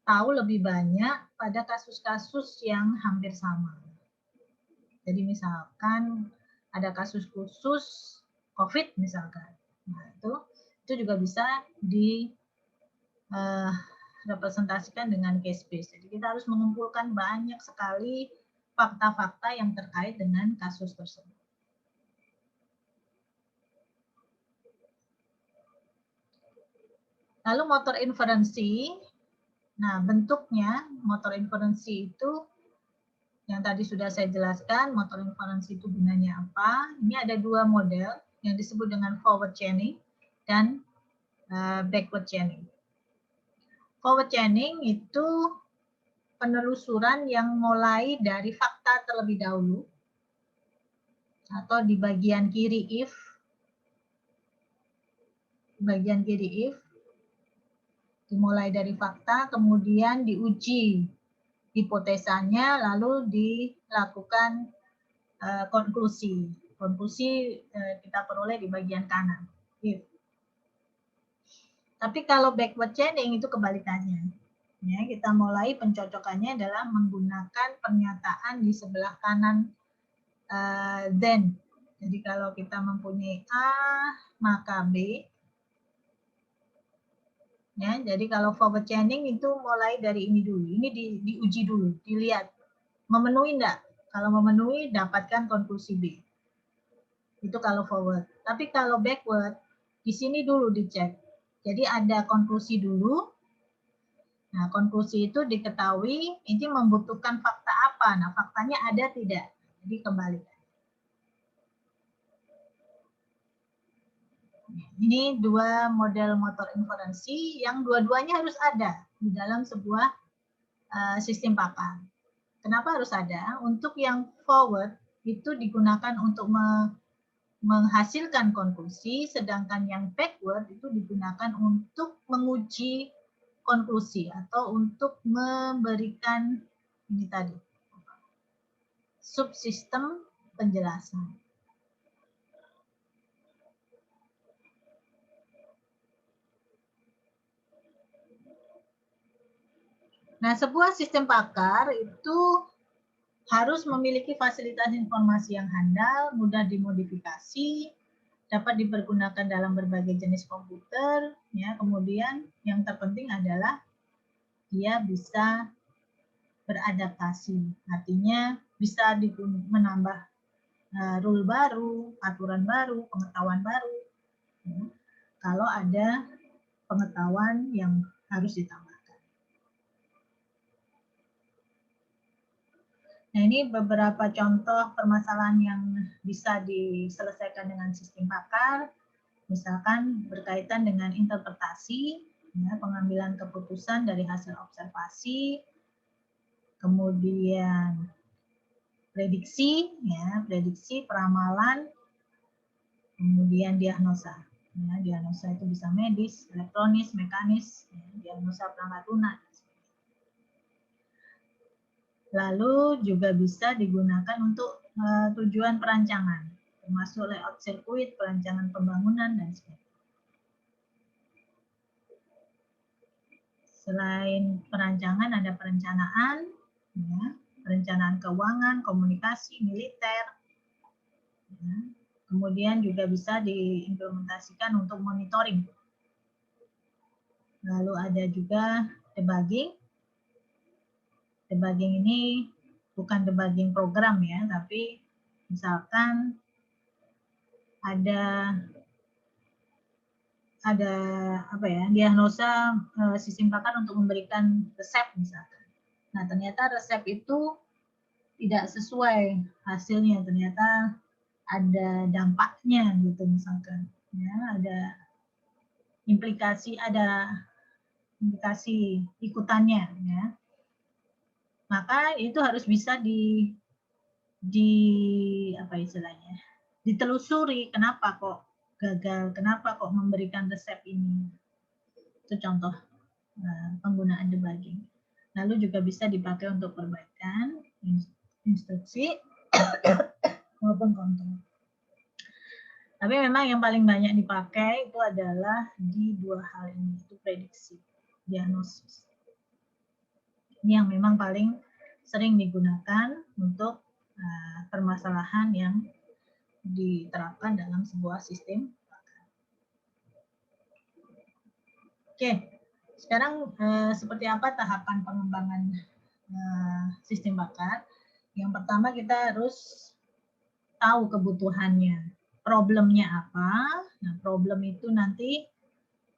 tahu lebih banyak pada kasus-kasus yang hampir sama. Jadi misalkan ada kasus khusus COVID misalkan, nah itu juga bisa direpresentasikan dengan case base. Jadi kita harus mengumpulkan banyak sekali fakta-fakta yang terkait dengan kasus tersebut. Lalu motor inferensi, nah bentuknya motor inferensi itu yang tadi sudah saya jelaskan, motor inferensi itu gunanya apa. Ini ada dua model yang disebut dengan forward chaining dan backward chaining. Forward chaining itu penelusuran yang mulai dari fakta terlebih dahulu, atau di bagian kiri if, dimulai dari fakta, kemudian diuji hipotesanya, lalu dilakukan konklusi. Konklusi kita peroleh di bagian kanan. If. Tapi kalau backward chaining itu kebalikannya. Ya, kita mulai pencocokannya adalah menggunakan pernyataan di sebelah kanan then. Jadi kalau kita mempunyai A, maka B. Ya, jadi kalau forward chaining itu mulai dari ini dulu. Ini diuji dulu, dilihat memenuhi enggak. Kalau memenuhi, dapatkan konklusi B. Itu kalau forward. Tapi kalau backward, di sini dulu dicek. Jadi ada konklusi dulu. Nah, konklusi itu diketahui, ini membutuhkan fakta apa. Nah, faktanya ada tidak. Jadi kembali. Ini dua model motor inferensi yang dua-duanya harus ada di dalam sebuah sistem pakar. Kenapa harus ada? Untuk yang forward itu digunakan untuk menghasilkan konklusi, sedangkan yang backward itu digunakan untuk menguji konklusi atau untuk memberikan ini tadi subsistem penjelasan. Nah, sebuah sistem pakar itu harus memiliki fasilitas informasi yang handal, mudah dimodifikasi, dapat dipergunakan dalam berbagai jenis komputer, ya. Kemudian yang terpenting adalah dia bisa beradaptasi, artinya bisa menambah rule baru, aturan baru, pengetahuan baru. Ya. Kalau ada pengetahuan yang harus ditambahkan. Nah, ini beberapa contoh permasalahan yang bisa diselesaikan dengan sistem pakar, misalkan berkaitan dengan interpretasi, ya, pengambilan keputusan dari hasil observasi, kemudian prediksi, ya, prediksi, peramalan, kemudian diagnosa. Ya, diagnosa itu bisa medis, elektronis, mekanis, ya, diagnosa perangkat lunak. Lalu juga bisa digunakan untuk tujuan perancangan, termasuk layout sirkuit, perancangan pembangunan, dan sebagainya. Selain perancangan, ada perencanaan, ya, perencanaan keuangan, komunikasi, militer. Ya. Kemudian juga bisa diimplementasikan untuk monitoring. Lalu ada juga debugging. Debugging ini bukan debugging program ya, tapi misalkan ada apa ya, diagnosa sistem bakar untuk memberikan resep misalkan. Nah, ternyata resep itu tidak sesuai hasilnya, ternyata ada dampaknya gitu misalkan. Ya, ada implikasi ikutannya ya. Maka itu harus bisa di apa istilahnya, ditelusuri kenapa kok gagal, kenapa kok memberikan resep ini. Itu contoh penggunaan debugging. Lalu juga bisa dipakai untuk perbaikan instruksi maupun kontrol. Tapi memang yang paling banyak dipakai itu adalah di dua hal ini, itu prediksi, diagnosis. Ini yang memang paling sering digunakan untuk permasalahan yang diterapkan dalam sebuah sistem bakar. Oke, sekarang seperti apa tahapan pengembangan sistem bakar? Yang pertama kita harus tahu kebutuhannya, problemnya apa. Nah, problem itu nanti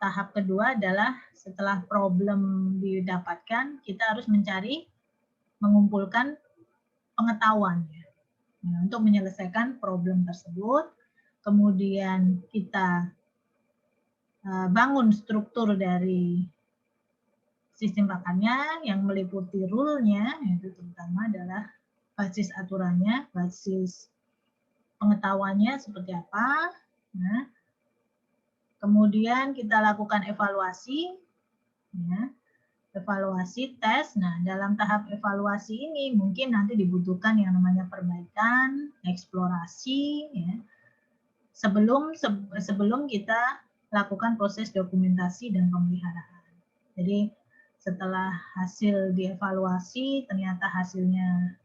tahap kedua adalah setelah problem didapatkan, kita harus mengumpulkan pengetahuan untuk menyelesaikan problem tersebut. Kemudian kita bangun struktur dari sistem bakarnya yang meliputi rule-nya, yaitu terutama adalah basis aturannya, basis pengetahuannya seperti apa. Nah, kemudian kita lakukan evaluasi, ya, evaluasi tes. Nah, dalam tahap evaluasi ini mungkin nanti dibutuhkan yang namanya perbaikan, eksplorasi, ya, sebelum kita lakukan proses dokumentasi dan pemeliharaan. Jadi setelah hasil dievaluasi ternyata hasilnya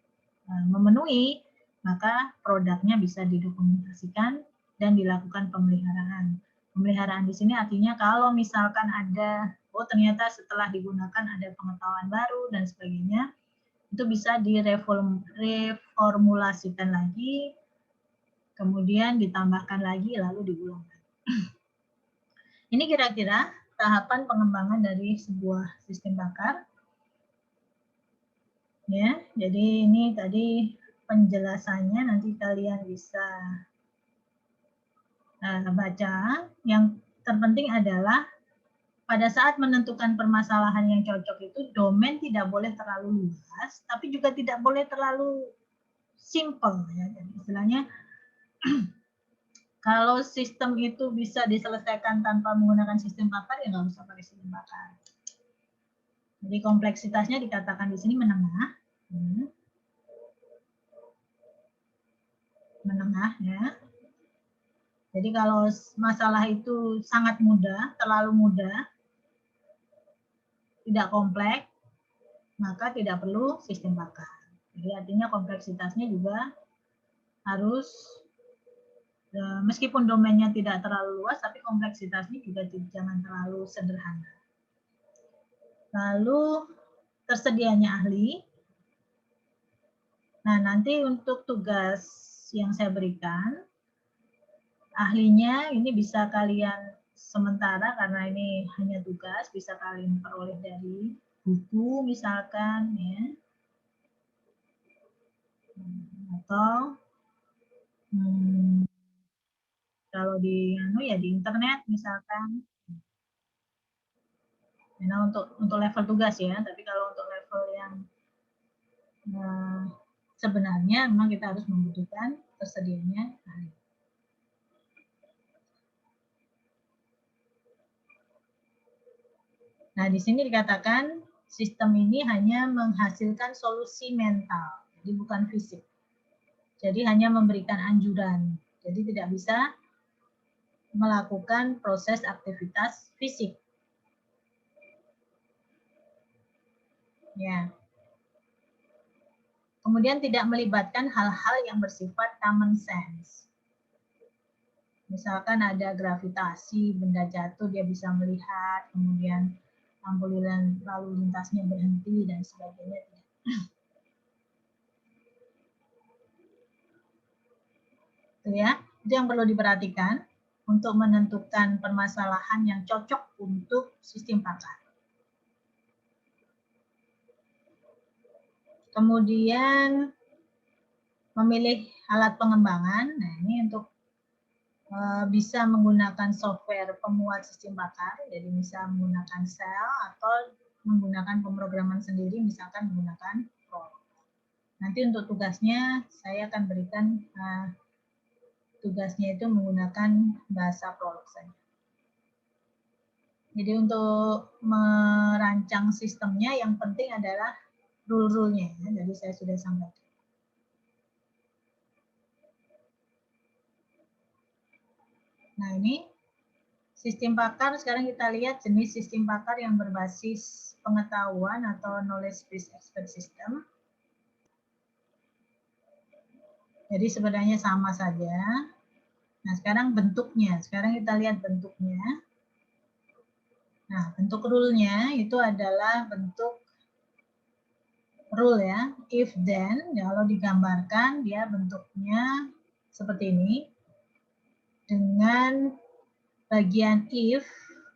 memenuhi, maka produknya bisa didokumentasikan dan dilakukan pemeliharaan. Pemeliharaan di sini artinya kalau misalkan ada, ternyata setelah digunakan ada pengetahuan baru dan sebagainya, itu bisa direformulasikan lagi, kemudian ditambahkan lagi, lalu diulang lagi. Ini kira-kira tahapan pengembangan dari sebuah sistem bakar. Ya, jadi ini tadi penjelasannya, nanti kalian bisa baca. Yang terpenting adalah pada saat menentukan permasalahan yang cocok itu domain tidak boleh terlalu luas, tapi juga tidak boleh terlalu simple ya. Jadi istilahnya kalau sistem itu bisa diselesaikan tanpa menggunakan sistem bakar, ya nggak usah pakai sistem bakar. Jadi kompleksitasnya dikatakan di sini menengah. Menengah ya. Jadi kalau masalah itu sangat mudah, terlalu mudah, tidak kompleks, maka tidak perlu sistem bakar. Jadi artinya kompleksitasnya juga harus, meskipun domainnya tidak terlalu luas, tapi kompleksitasnya juga jangan terlalu sederhana. Lalu tersedianya ahli. Nah, nanti untuk tugas yang saya berikan, ahlinya ini bisa kalian sementara karena ini hanya tugas, bisa kalian peroleh dari buku misalkan ya. Atau kalau di internet misalkan. Nah, untuk level tugas ya, tapi kalau untuk level yang sebenarnya memang kita harus membutuhkan tersedianya ahli. Nah, di sini dikatakan sistem ini hanya menghasilkan solusi mental, jadi bukan fisik. Jadi hanya memberikan anjuran, jadi tidak bisa melakukan proses aktivitas fisik. Ya. Kemudian tidak melibatkan hal-hal yang bersifat common sense. Misalkan ada gravitasi, benda jatuh dia bisa melihat, kemudian lampu lalu lintasnya berhenti dan sebagainya. Itu ya, itu yang perlu diperhatikan untuk menentukan permasalahan yang cocok untuk sistem pakar. Kemudian memilih alat pengembangan. Nah, ini untuk bisa menggunakan software pemuat sistem bakar, jadi bisa menggunakan Shell atau menggunakan pemrograman sendiri, misalkan menggunakan Prolog. Nanti untuk tugasnya saya akan berikan tugasnya itu menggunakan bahasa Prolog saja. Jadi untuk merancang sistemnya yang penting adalah rule-rule-nya, ya. Jadi saya sudah sampaikan. Nah, ini sistem pakar. Sekarang kita lihat jenis sistem pakar yang berbasis pengetahuan atau knowledge based expert system. Jadi sebenarnya sama saja. Nah, sekarang bentuknya. Sekarang kita lihat bentuknya. Nah, bentuk rule-nya itu adalah bentuk rule ya. If then, ya, kalau digambarkan dia bentuknya seperti ini. Dengan bagian if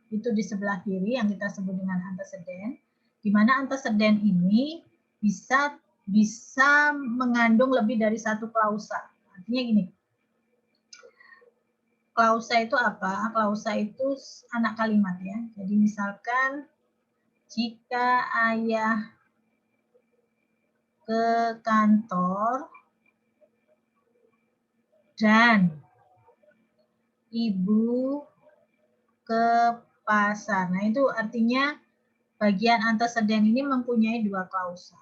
itu di sebelah kiri yang kita sebut dengan antecedent, di mana antecedent ini bisa mengandung lebih dari satu klausa. Artinya gini, klausa itu apa? Klausa itu anak kalimat ya. Jadi misalkan jika ayah ke kantor dan ibu ke pasar. Nah, itu artinya bagian antecedent ini mempunyai dua klausa.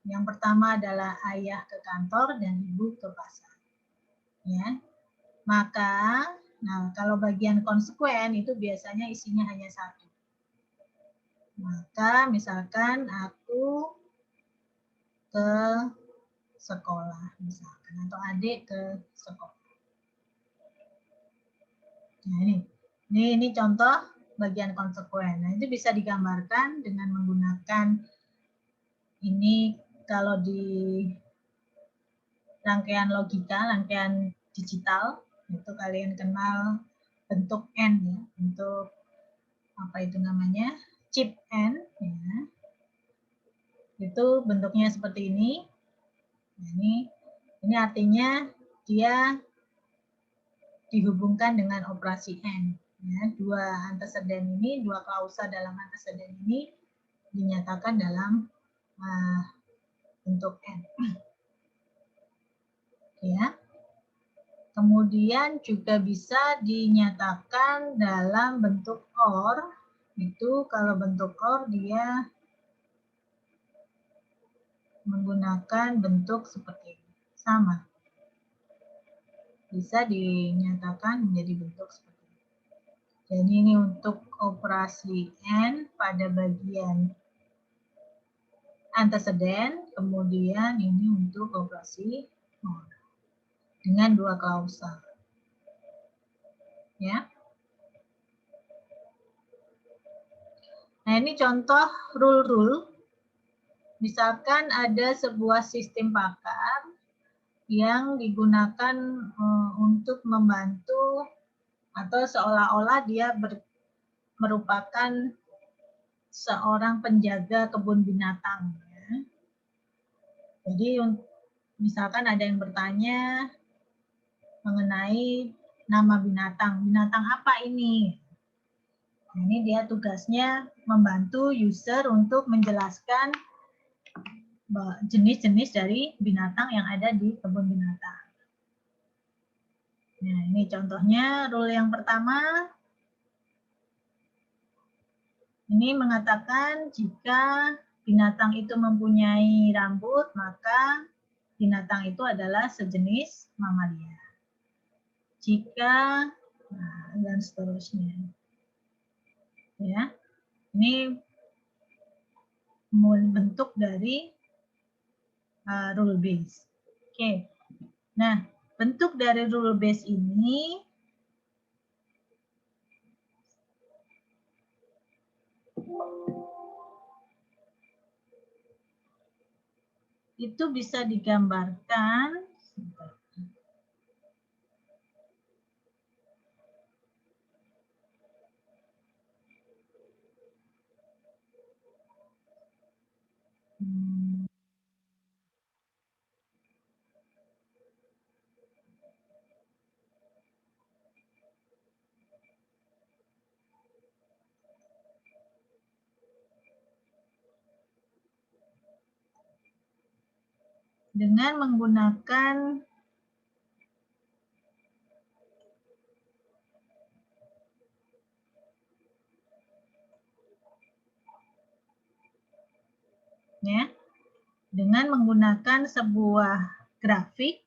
Yang pertama adalah ayah ke kantor dan ibu ke pasar. Ya. Maka, nah kalau bagian konsekuen itu biasanya isinya hanya satu. Maka misalkan aku ke sekolah misalkan, atau adik ke sekolah. Nah, ini contoh bagian konsekuen. Nah, itu bisa digambarkan dengan menggunakan ini kalau di rangkaian logika, rangkaian digital, itu kalian kenal bentuk N ya, bentuk apa itu namanya? Chip N ya. Itu bentuknya seperti ini. Nah, ini artinya dia dihubungkan dengan operasi N. Ya, dua antecedent ini, dua klausa dalam antecedent ini dinyatakan dalam bentuk N. Ya. Kemudian juga bisa dinyatakan dalam bentuk OR. Itu kalau bentuk OR dia menggunakan bentuk seperti ini. Sama. Bisa dinyatakan menjadi bentuk seperti ini. Jadi ini untuk operasi N pada bagian antecedent, kemudian ini untuk operasi OR dengan dua klausa. Ya. Nah, ini contoh rule-rule. Misalkan ada sebuah sistem pakar yang digunakan untuk membantu atau seolah-olah dia merupakan seorang penjaga kebun binatang. Ya. Jadi misalkan ada yang bertanya mengenai nama binatang. Binatang apa ini? Nah, ini dia tugasnya membantu user untuk menjelaskan jenis-jenis dari binatang yang ada di kebun binatang. Nah, ini contohnya rule yang pertama. Ini mengatakan jika binatang itu mempunyai rambut, maka binatang itu adalah sejenis mamalia. Jika, nah, dan seterusnya. Ya, ini bentuk dari rule base. Oke. Nah, bentuk dari rule base ini itu bisa digambarkan dengan menggunakan sebuah grafik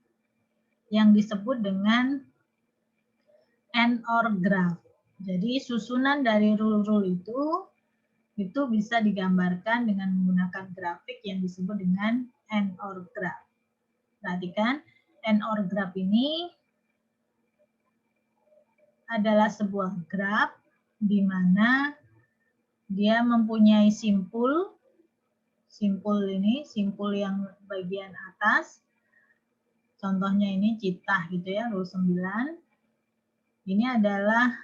yang disebut dengan AND/OR graph. Jadi susunan dari rule-rule itu bisa digambarkan dengan menggunakan grafik yang disebut dengan AND/OR graph. Perhatikan, AND/OR graph ini adalah sebuah graf di mana dia mempunyai simpul yang bagian atas. Contohnya ini citah gitu ya, rule 9. Ini adalah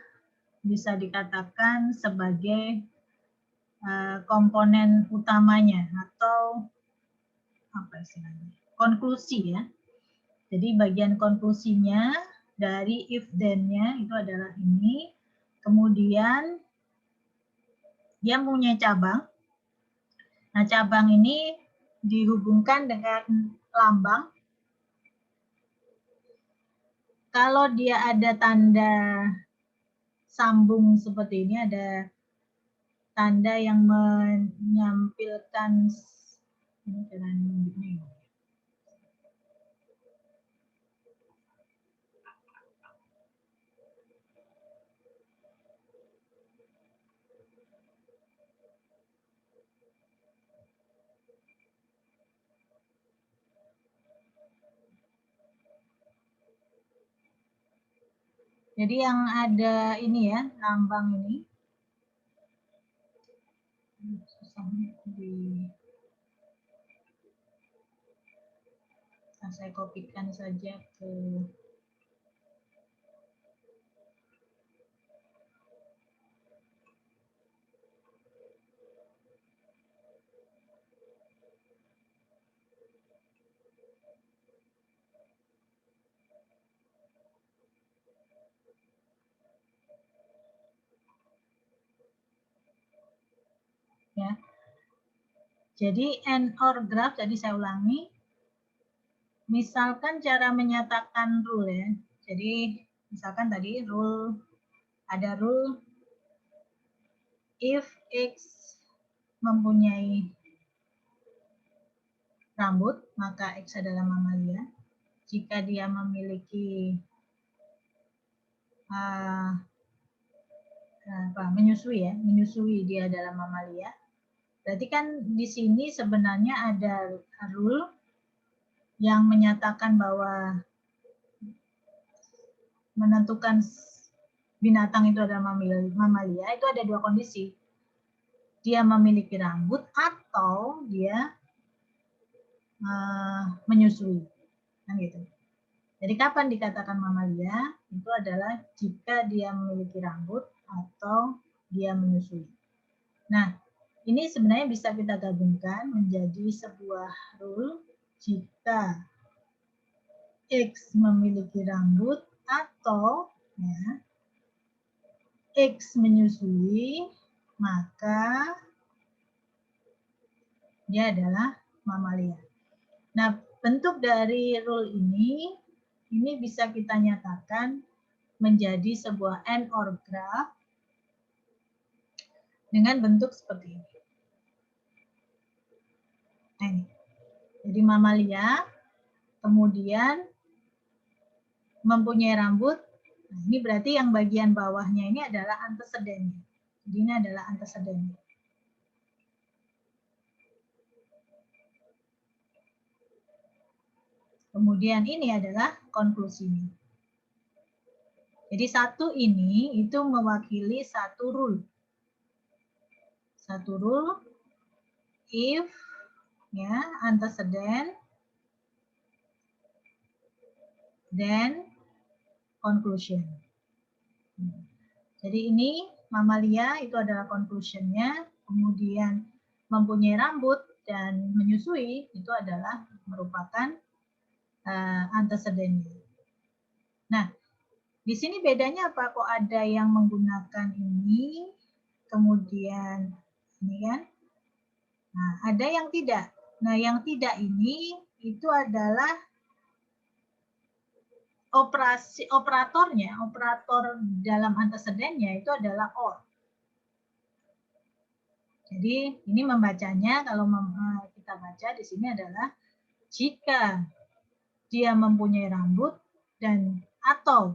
bisa dikatakan sebagai komponen utamanya atau apa istilahnya? Konklusi ya. Jadi bagian konklusinya dari if then-nya itu adalah ini. Kemudian dia punya cabang. Nah, cabang ini dihubungkan dengan lambang. Kalau dia ada tanda sambung seperti ini, ada tanda yang menyampilkan ini. Jadi yang ada ini ya, lambang ini. Saya kopikan saja ke ya. Jadi AND/OR graph, jadi saya ulangi. Misalkan cara menyatakan rule ya. Jadi misalkan tadi rule, ada rule if X mempunyai rambut, maka X adalah mamalia. Jika dia memiliki menyusui dia adalah mamalia. Berarti kan di sini sebenarnya ada rule yang menyatakan bahwa menentukan binatang itu adalah mamalia, itu ada dua kondisi. Dia memiliki rambut atau dia menyusui. Kan gitu. Jadi kapan dikatakan mamalia? Itu adalah jika dia memiliki rambut atau dia menyusui. Nah, ini sebenarnya bisa kita gabungkan menjadi sebuah rule jika X memiliki rambut atau ya, X menyusui, maka dia adalah mamalia. Nah, bentuk dari rule ini bisa kita nyatakan menjadi sebuah AND/OR graph dengan bentuk seperti ini. Nah, ini. Jadi mamalia, kemudian mempunyai rambut. Nah, ini berarti yang bagian bawahnya ini adalah antecedennya. Jadi ini adalah antecedennya. Kemudian ini adalah konklusinya. Jadi satu ini itu mewakili satu rule. Satu rule if ya antecedent then conclusion. Jadi ini mamalia itu adalah conclusionnya, kemudian mempunyai rambut dan menyusui itu adalah merupakan antecedennya. Nah, di sini bedanya apa? Kok ada yang menggunakan ini, kemudian ini kan? Nah, ada yang tidak. Nah, yang tidak ini itu adalah operatornya, operator dalam antecedennya itu adalah or. Jadi ini membacanya, kalau kita baca di sini adalah jika dia mempunyai rambut dan atau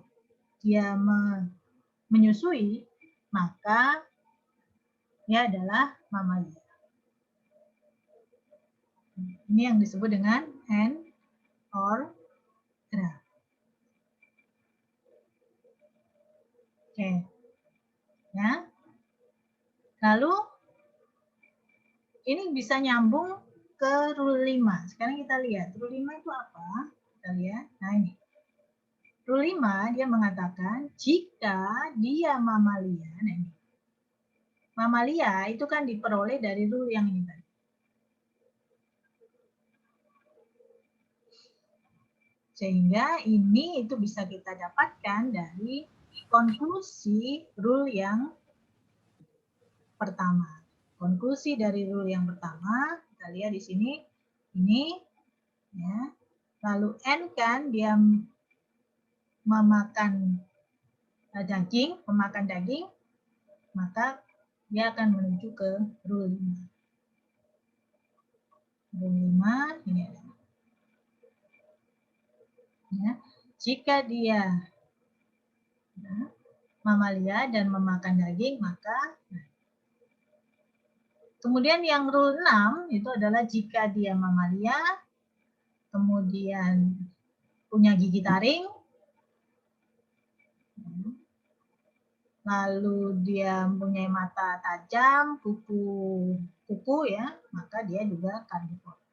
dia menyusui, maka dia adalah mamalia. Ini yang disebut dengan and or gra. Oke. Ya. Lalu ini bisa nyambung ke rule 5. Sekarang kita lihat rule 5 itu apa? Kita lihat. Nah, ini. Rule 5 dia mengatakan jika dia mamalia, nah ini. Mamalia itu kan diperoleh dari rule yang ini tadi. Sehingga ini itu bisa kita dapatkan dari konklusi rule yang pertama. Konklusi dari rule yang pertama, kita lihat di sini, ini, ya. Lalu N kan dia memakan daging, maka dia akan menuju ke rule 5. Rule 5, ini ada. Ya, jika dia mamalia dan memakan daging, maka kemudian yang rule 6 itu adalah jika dia mamalia, kemudian punya gigi taring, lalu dia mempunyai mata tajam, kuku ya, maka dia juga karnivora.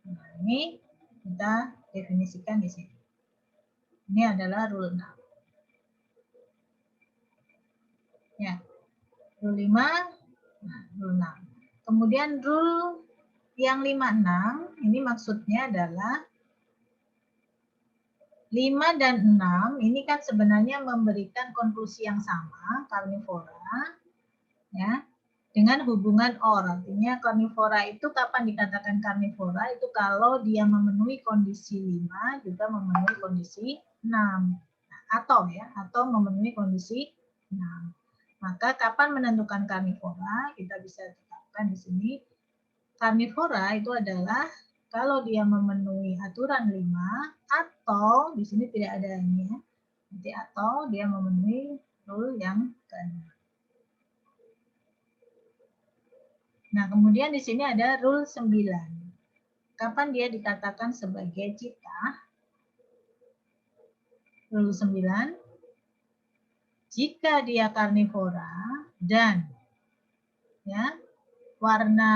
Nah, ini kita definisikan di sini. Ini adalah rule 6. Ya. Rule 5, nah, rule 6. Kemudian rule yang 56, ini maksudnya adalah 5 dan 6, ini kan sebenarnya memberikan konklusi yang sama, karnivora, ya, dengan hubungan or. Artinya karnivora itu kapan dikatakan karnivora? Itu kalau dia memenuhi kondisi 5, juga memenuhi kondisi 6. Atau memenuhi kondisi 6. Maka kapan menentukan karnivora? Kita bisa tetapkan di sini. Karnivora itu adalah kalau dia memenuhi aturan 5 atau di sini tidak ada ini ya. Nanti atau dia memenuhi rule yang ke-6. Nah, kemudian di sini ada rule 9. Kapan dia dikatakan sebagai cita? Rule 9. Jika dia karnivora dan ya warna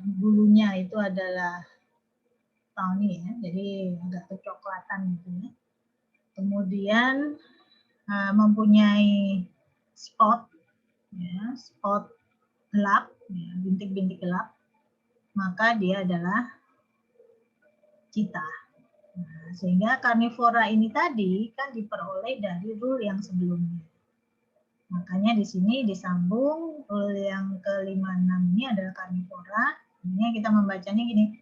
bulunya itu adalah tawny ya, jadi agak kecoklatan gitu ya. Kemudian mempunyai spot ya, spot gelap, ya, bintik-bintik gelap, maka dia adalah cita. Nah, sehingga karnivora ini tadi kan diperoleh dari rule yang sebelumnya. Makanya di sini disambung rule yang ke-56 ini adalah karnivora. Ini kita membacanya gini.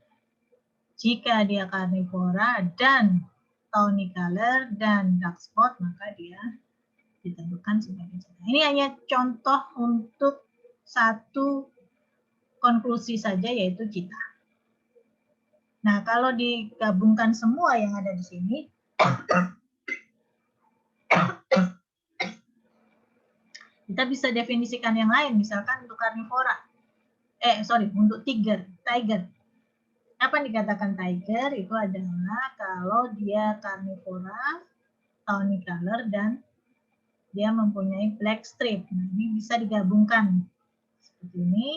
Jika dia karnivora dan tawny color dan dark spot, maka dia ditentukan sebagai cita. Ini hanya contoh untuk satu konklusi saja, yaitu cita. Nah, kalau digabungkan semua yang ada di sini, kita bisa definisikan yang lain, misalkan untuk karnivora. Untuk tiger. Apa yang dikatakan tiger? Itu adalah kalau dia karnivora, tawny color, dan dia mempunyai black strip. Nah, ini bisa digabungkan seperti ini.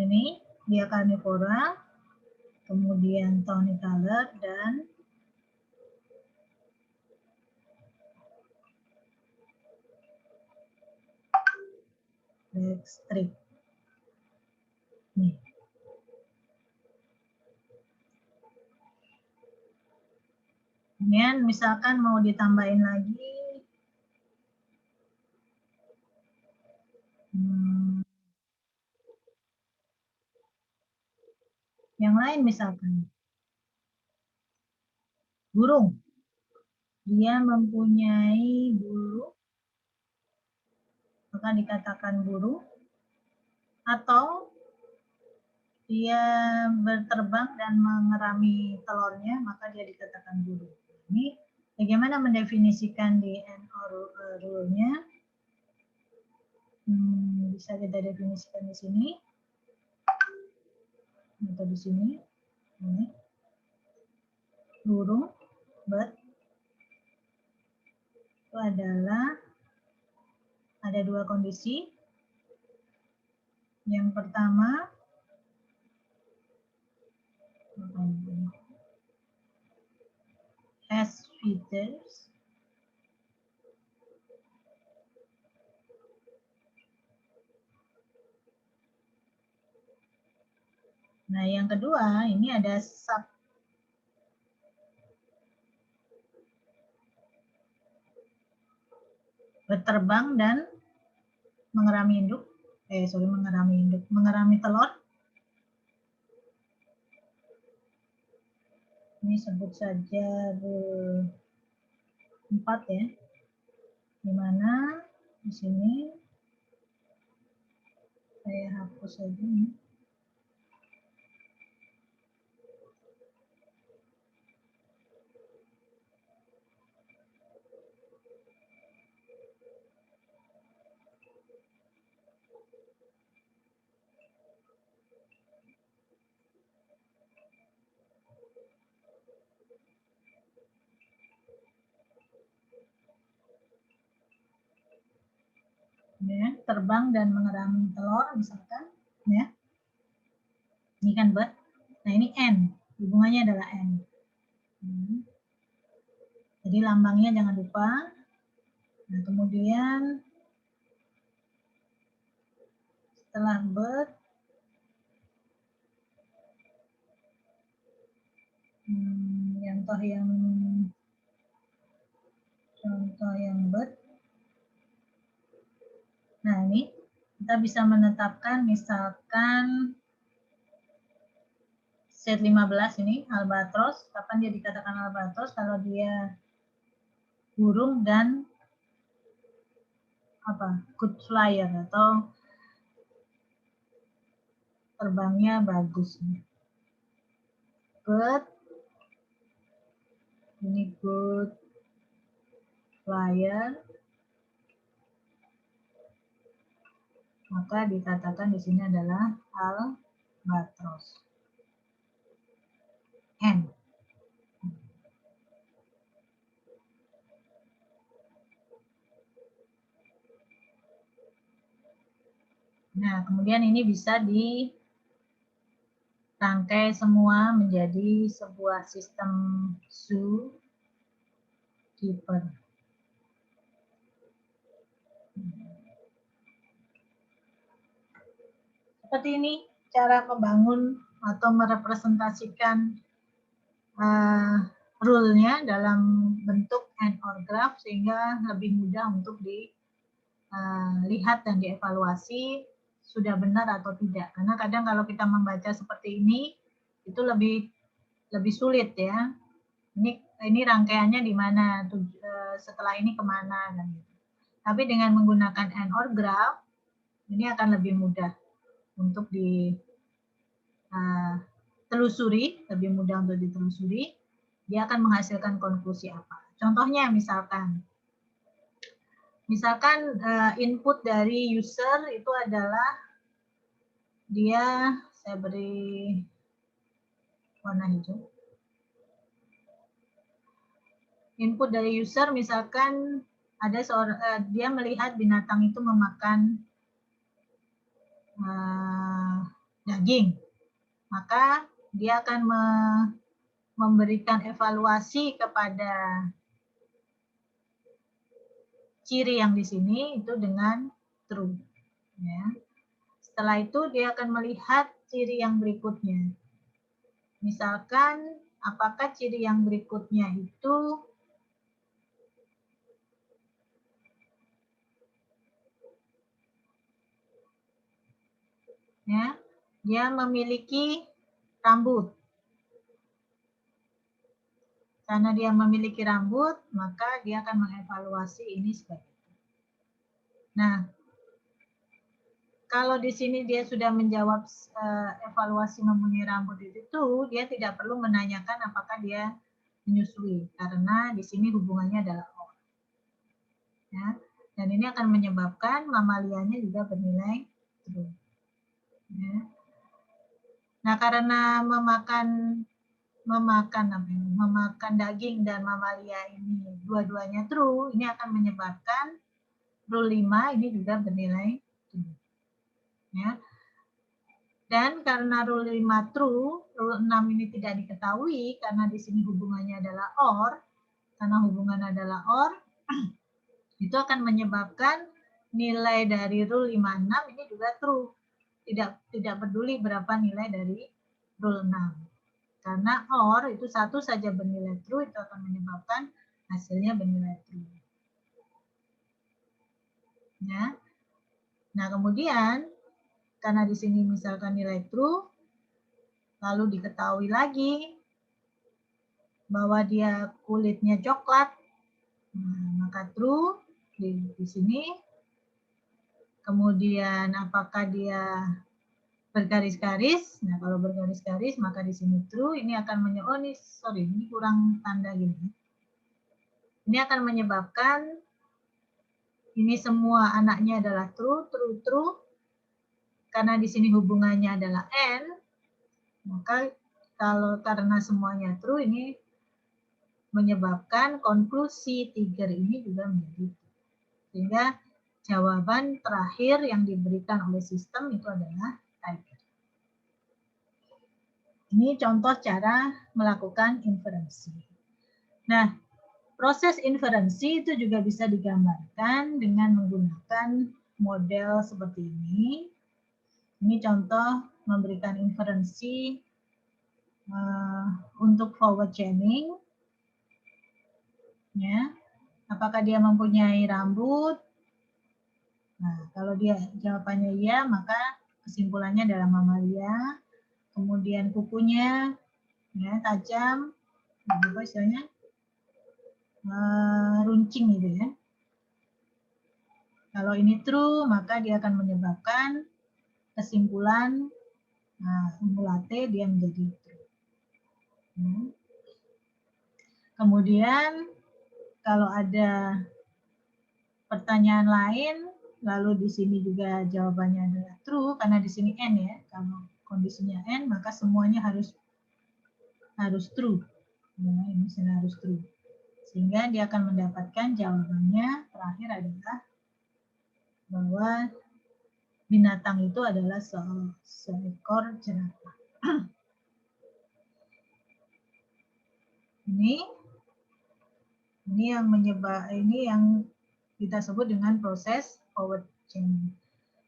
ini dia karnivora, kemudian tawny color dan black strip. Nih. Kemudian misalkan mau ditambahin lagi yang lain, misalkan burung. Dia mempunyai bulu, maka dikatakan burung. Atau dia berterbang dan mengerami telurnya, maka dia dikatakan burung. Ini bagaimana mendefinisikan di NO rule-nya? Bisa kita definisikan di sini atau di sini. Ini burung, bird, itu adalah ada dua kondisi. Yang pertama, has feathers. Nah, yang kedua, ini ada sub. Berterbang dan mengerami induk. Mengerami telur. Ini sebut saja rule 4 ya. Di mana di sini saya hapus saja nih. Ya, terbang dan mengerami telur misalkan, ya. Ini kan bird. Nah, ini N, hubungannya adalah N. Jadi lambangnya jangan lupa. Nah, kemudian setelah bird, contoh yang bird. Nah, ini kita bisa menetapkan misalkan set 15 ini albatros. Kapan dia dikatakan albatros? Kalau dia burung dan good flyer atau terbangnya bagus. Bird, ini good flyer, maka dikatakan di sini adalah albatros. N. Nah, kemudian ini bisa dirangkai semua menjadi sebuah sistem zookeeper. Seperti ini cara membangun atau merepresentasikan rule-nya dalam bentuk and/or graph sehingga lebih mudah untuk dilihat dan dievaluasi sudah benar atau tidak. Karena kadang kalau kita membaca seperti ini itu lebih sulit ya. Ini rangkaiannya di mana, setelah ini kemana kan gitu. Tapi dengan menggunakan and/or graph ini akan lebih mudah untuk ditelusuri, lebih mudah untuk ditelusuri. Dia akan menghasilkan konklusi apa. Contohnya misalkan input dari user itu adalah saya beri warna hijau. Input dari user misalkan ada dia melihat binatang itu memakan daging, maka dia akan memberikan evaluasi kepada ciri yang di sini itu dengan true. Ya. Setelah itu dia akan melihat ciri yang berikutnya. Misalkan apakah ciri yang berikutnya itu ya, dia memiliki rambut. Karena dia memiliki rambut, maka dia akan mengevaluasi ini sebagai itu. Nah, kalau di sini dia sudah menjawab evaluasi mempunyai rambut itu, dia tidak perlu menanyakan apakah dia menyusui, karena di sini hubungannya adalah or. Ya, dan ini akan menyebabkan mamalianya juga bernilai true. Ya. Nah, karena memakan daging dan mamalia ini dua-duanya true, ini akan menyebabkan rule 5 ini juga bernilai true. Ya. Dan karena rule 5 true, rule 6 ini tidak diketahui karena di sini hubungannya adalah or, karena hubungan adalah or, itu akan menyebabkan nilai dari rule 56 ini juga true. Tidak peduli berapa nilai dari rule 6. Karena or itu satu saja bernilai true, itu akan menyebabkan hasilnya bernilai true. Ya. Nah, kemudian karena di sini misalkan nilai true, lalu diketahui lagi bahwa dia kulitnya coklat, nah, maka true di sini. Kemudian apakah dia bergaris-garis? Nah, kalau bergaris-garis maka di sini true. Ini akan ini kurang tanda gini. Ini akan menyebabkan ini semua anaknya adalah true, true, true. Karena di sini hubungannya adalah n, maka karena semuanya true, ini menyebabkan konklusi Tiger ini juga menjadi true. Sehingga jawaban terakhir yang diberikan oleh sistem itu adalah Tiger. Ini contoh cara melakukan inferensi. Nah, proses inferensi itu juga bisa digambarkan dengan menggunakan model seperti ini. Ini contoh memberikan inferensi untuk forward chaining. Ya. Apakah dia mempunyai rambut? Nah, kalau dia jawabannya iya, maka kesimpulannya adalah mamalia. Kemudian kukunya ya, tajam, apa istilahnya? Runcing gitu ya. Kalau ini true, maka dia akan menyebabkan kesimpulan umulate dia menjadi true. Kemudian kalau ada pertanyaan lain, lalu di sini juga jawabannya adalah true karena di sini n ya. Kalau kondisinya n, maka semuanya harus true. Nah, ini harus true. Sehingga dia akan mendapatkan jawabannya terakhir adalah bahwa binatang itu adalah seekor jerapah. Ini yang kita sebut dengan proses forward chaining.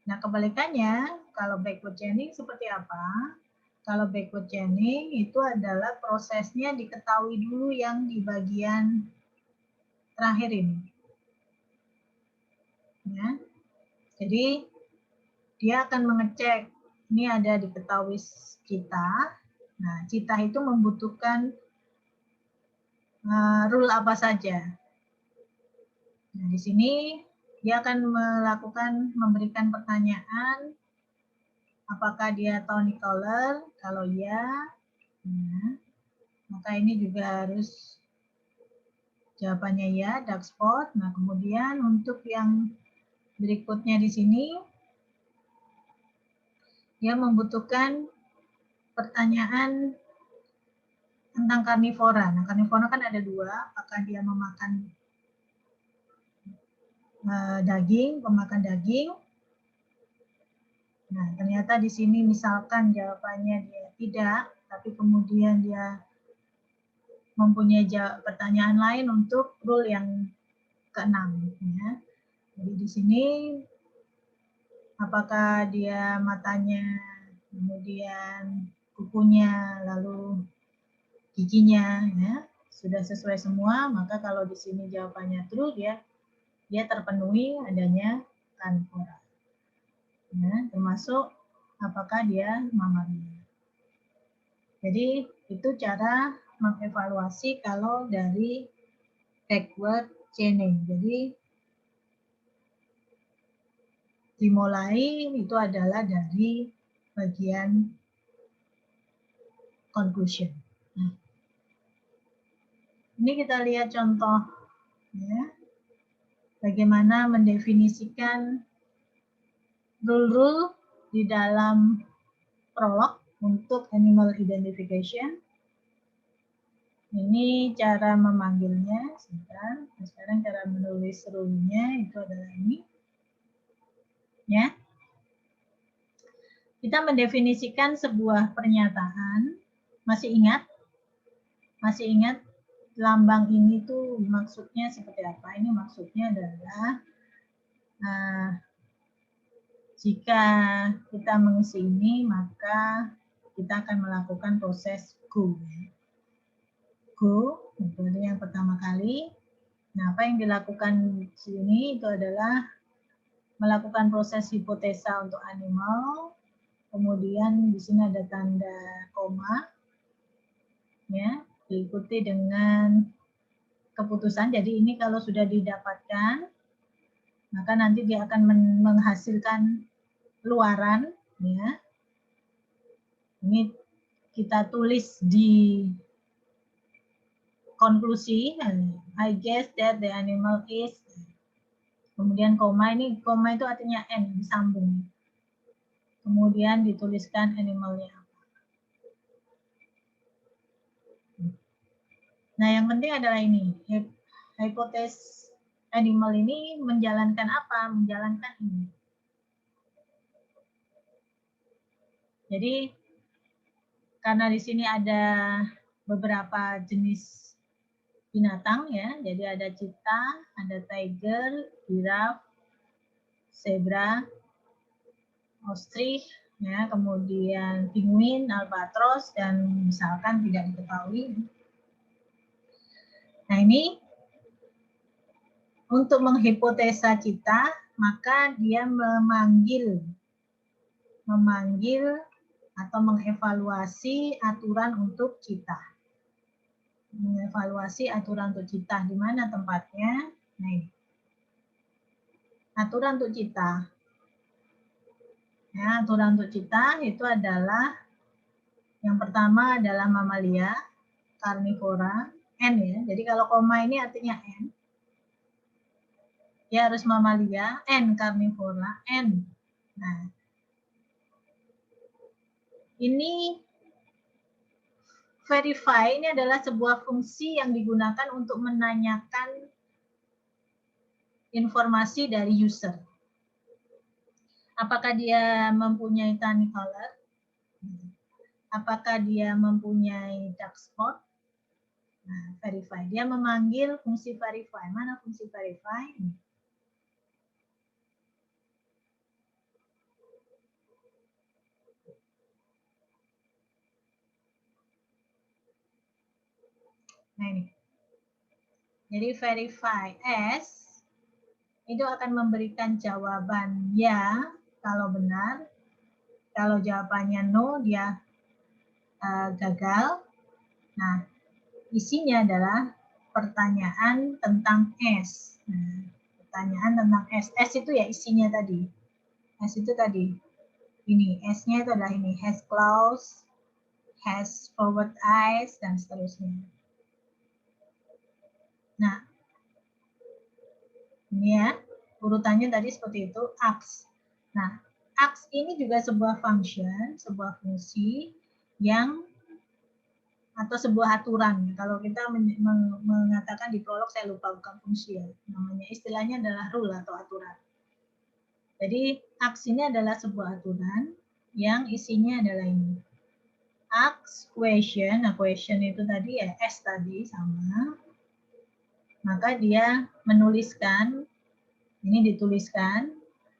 Nah, kebalikannya, kalau backward chaining seperti apa? Kalau backward chaining itu adalah prosesnya diketahui dulu yang di bagian terakhir ini. Ya. Jadi, dia akan mengecek, ini ada diketahui cita. Nah, cita itu membutuhkan rule apa saja. Nah, di sini dia akan memberikan pertanyaan, apakah dia tonic color? Kalau ya, maka ini juga harus jawabannya ya, dark spot. Nah, kemudian untuk yang berikutnya di sini, dia membutuhkan pertanyaan tentang karnivora. Nah, karnivora kan ada dua, apakah dia memakan pemakan daging, Nah, ternyata di sini misalkan jawabannya dia tidak, tapi kemudian dia mempunyai pertanyaan lain untuk rule yang keenam. Ya. Jadi di sini apakah dia matanya, kemudian kukunya, lalu giginya, ya, sudah sesuai semua, maka kalau di sini jawabannya true, dia terpenuhi adanya karnivora. Ya, termasuk apakah dia mamalia. Jadi itu cara mengevaluasi kalau dari backward chaining. Jadi dimulai itu adalah dari bagian conclusion. Nah, ini kita lihat contoh, ya, bagaimana mendefinisikan rule-rule di dalam prolog untuk animal identification. Ini cara memanggilnya, sebentar. Sekarang cara menulis rule-nya itu adalah ini. Ya. Kita mendefinisikan sebuah pernyataan. Masih ingat? Masih ingat lambang ini tuh maksudnya seperti apa? Ini maksudnya adalah jika kita mengisi ini, maka kita akan melakukan proses go. Go, itu yang pertama kali. Nah, apa yang dilakukan di sini itu adalah melakukan proses hipotesa untuk animal. Kemudian di sini ada tanda koma, ya, diikuti dengan keputusan. Jadi ini kalau sudah didapatkan, maka nanti dia akan menghasilkan luaran, ya. Ini kita tulis di konklusi. I guess that the animal is. Kemudian koma, ini koma itu artinya n, disambung. Kemudian dituliskan animalnya apa. Nah, yang penting adalah ini. Hipotesis animal ini menjalankan apa? Menjalankan ini. Jadi, karena di sini ada beberapa jenis binatang, ya. Jadi ada cheetah, ada tiger, giraffe, zebra, ostrich, ya, kemudian penguin, albatros, dan misalkan tidak diketahui. Nah, ini untuk menghipotesa kita, maka dia memanggil atau mengevaluasi aturan untuk cita. Mengevaluasi aturan untuk cita. Di mana tempatnya? Nah, ini. Aturan untuk cita. Ya, aturan untuk cita itu adalah yang pertama adalah mamalia, karnivora, N, ya. Jadi kalau koma ini artinya N. Dia harus mamalia, N karnivora, N. Nah, ini verify ini adalah sebuah fungsi yang digunakan untuk menanyakan informasi dari user. Apakah dia mempunyai tiny color? Apakah dia mempunyai dark spot? Nah, verify. Dia memanggil fungsi verify. Mana fungsi verify? Nah, ini. Jadi verify as itu akan memberikan jawaban ya kalau benar. Kalau jawabannya no, dia gagal. Nah, isinya adalah pertanyaan tentang S. Nah, pertanyaan tentang S. S itu ya isinya tadi. S itu tadi. Ini, S-nya itu adalah ini. Has claws, has forward eyes, dan seterusnya. Nah, ini ya, urutannya tadi seperti itu, ask. Nah, ask ini juga sebuah function, sebuah fungsi yang atau sebuah aturan. Kalau kita mengatakan di prolog, saya lupa bukan fungsi ya. Namanya istilahnya adalah rule atau aturan. Jadi ask ini adalah sebuah aturan yang isinya adalah ini. Ask question, nah question itu tadi ya S tadi sama. Maka dia menuliskan, ini dituliskan,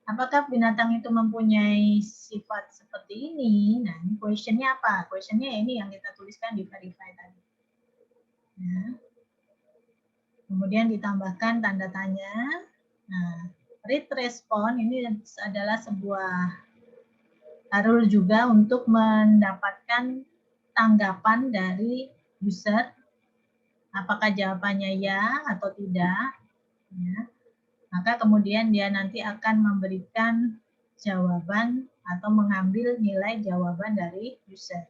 apakah binatang itu mempunyai sifat seperti ini? Nah, ini questionnya apa? Questionnya ini yang kita tuliskan di verify tadi. Nah, kemudian ditambahkan tanda tanya. Nah, read response ini adalah sebuah rule juga untuk mendapatkan tanggapan dari user. Apakah jawabannya ya atau tidak? Ya. Maka kemudian dia nanti akan memberikan jawaban atau mengambil nilai jawaban dari user.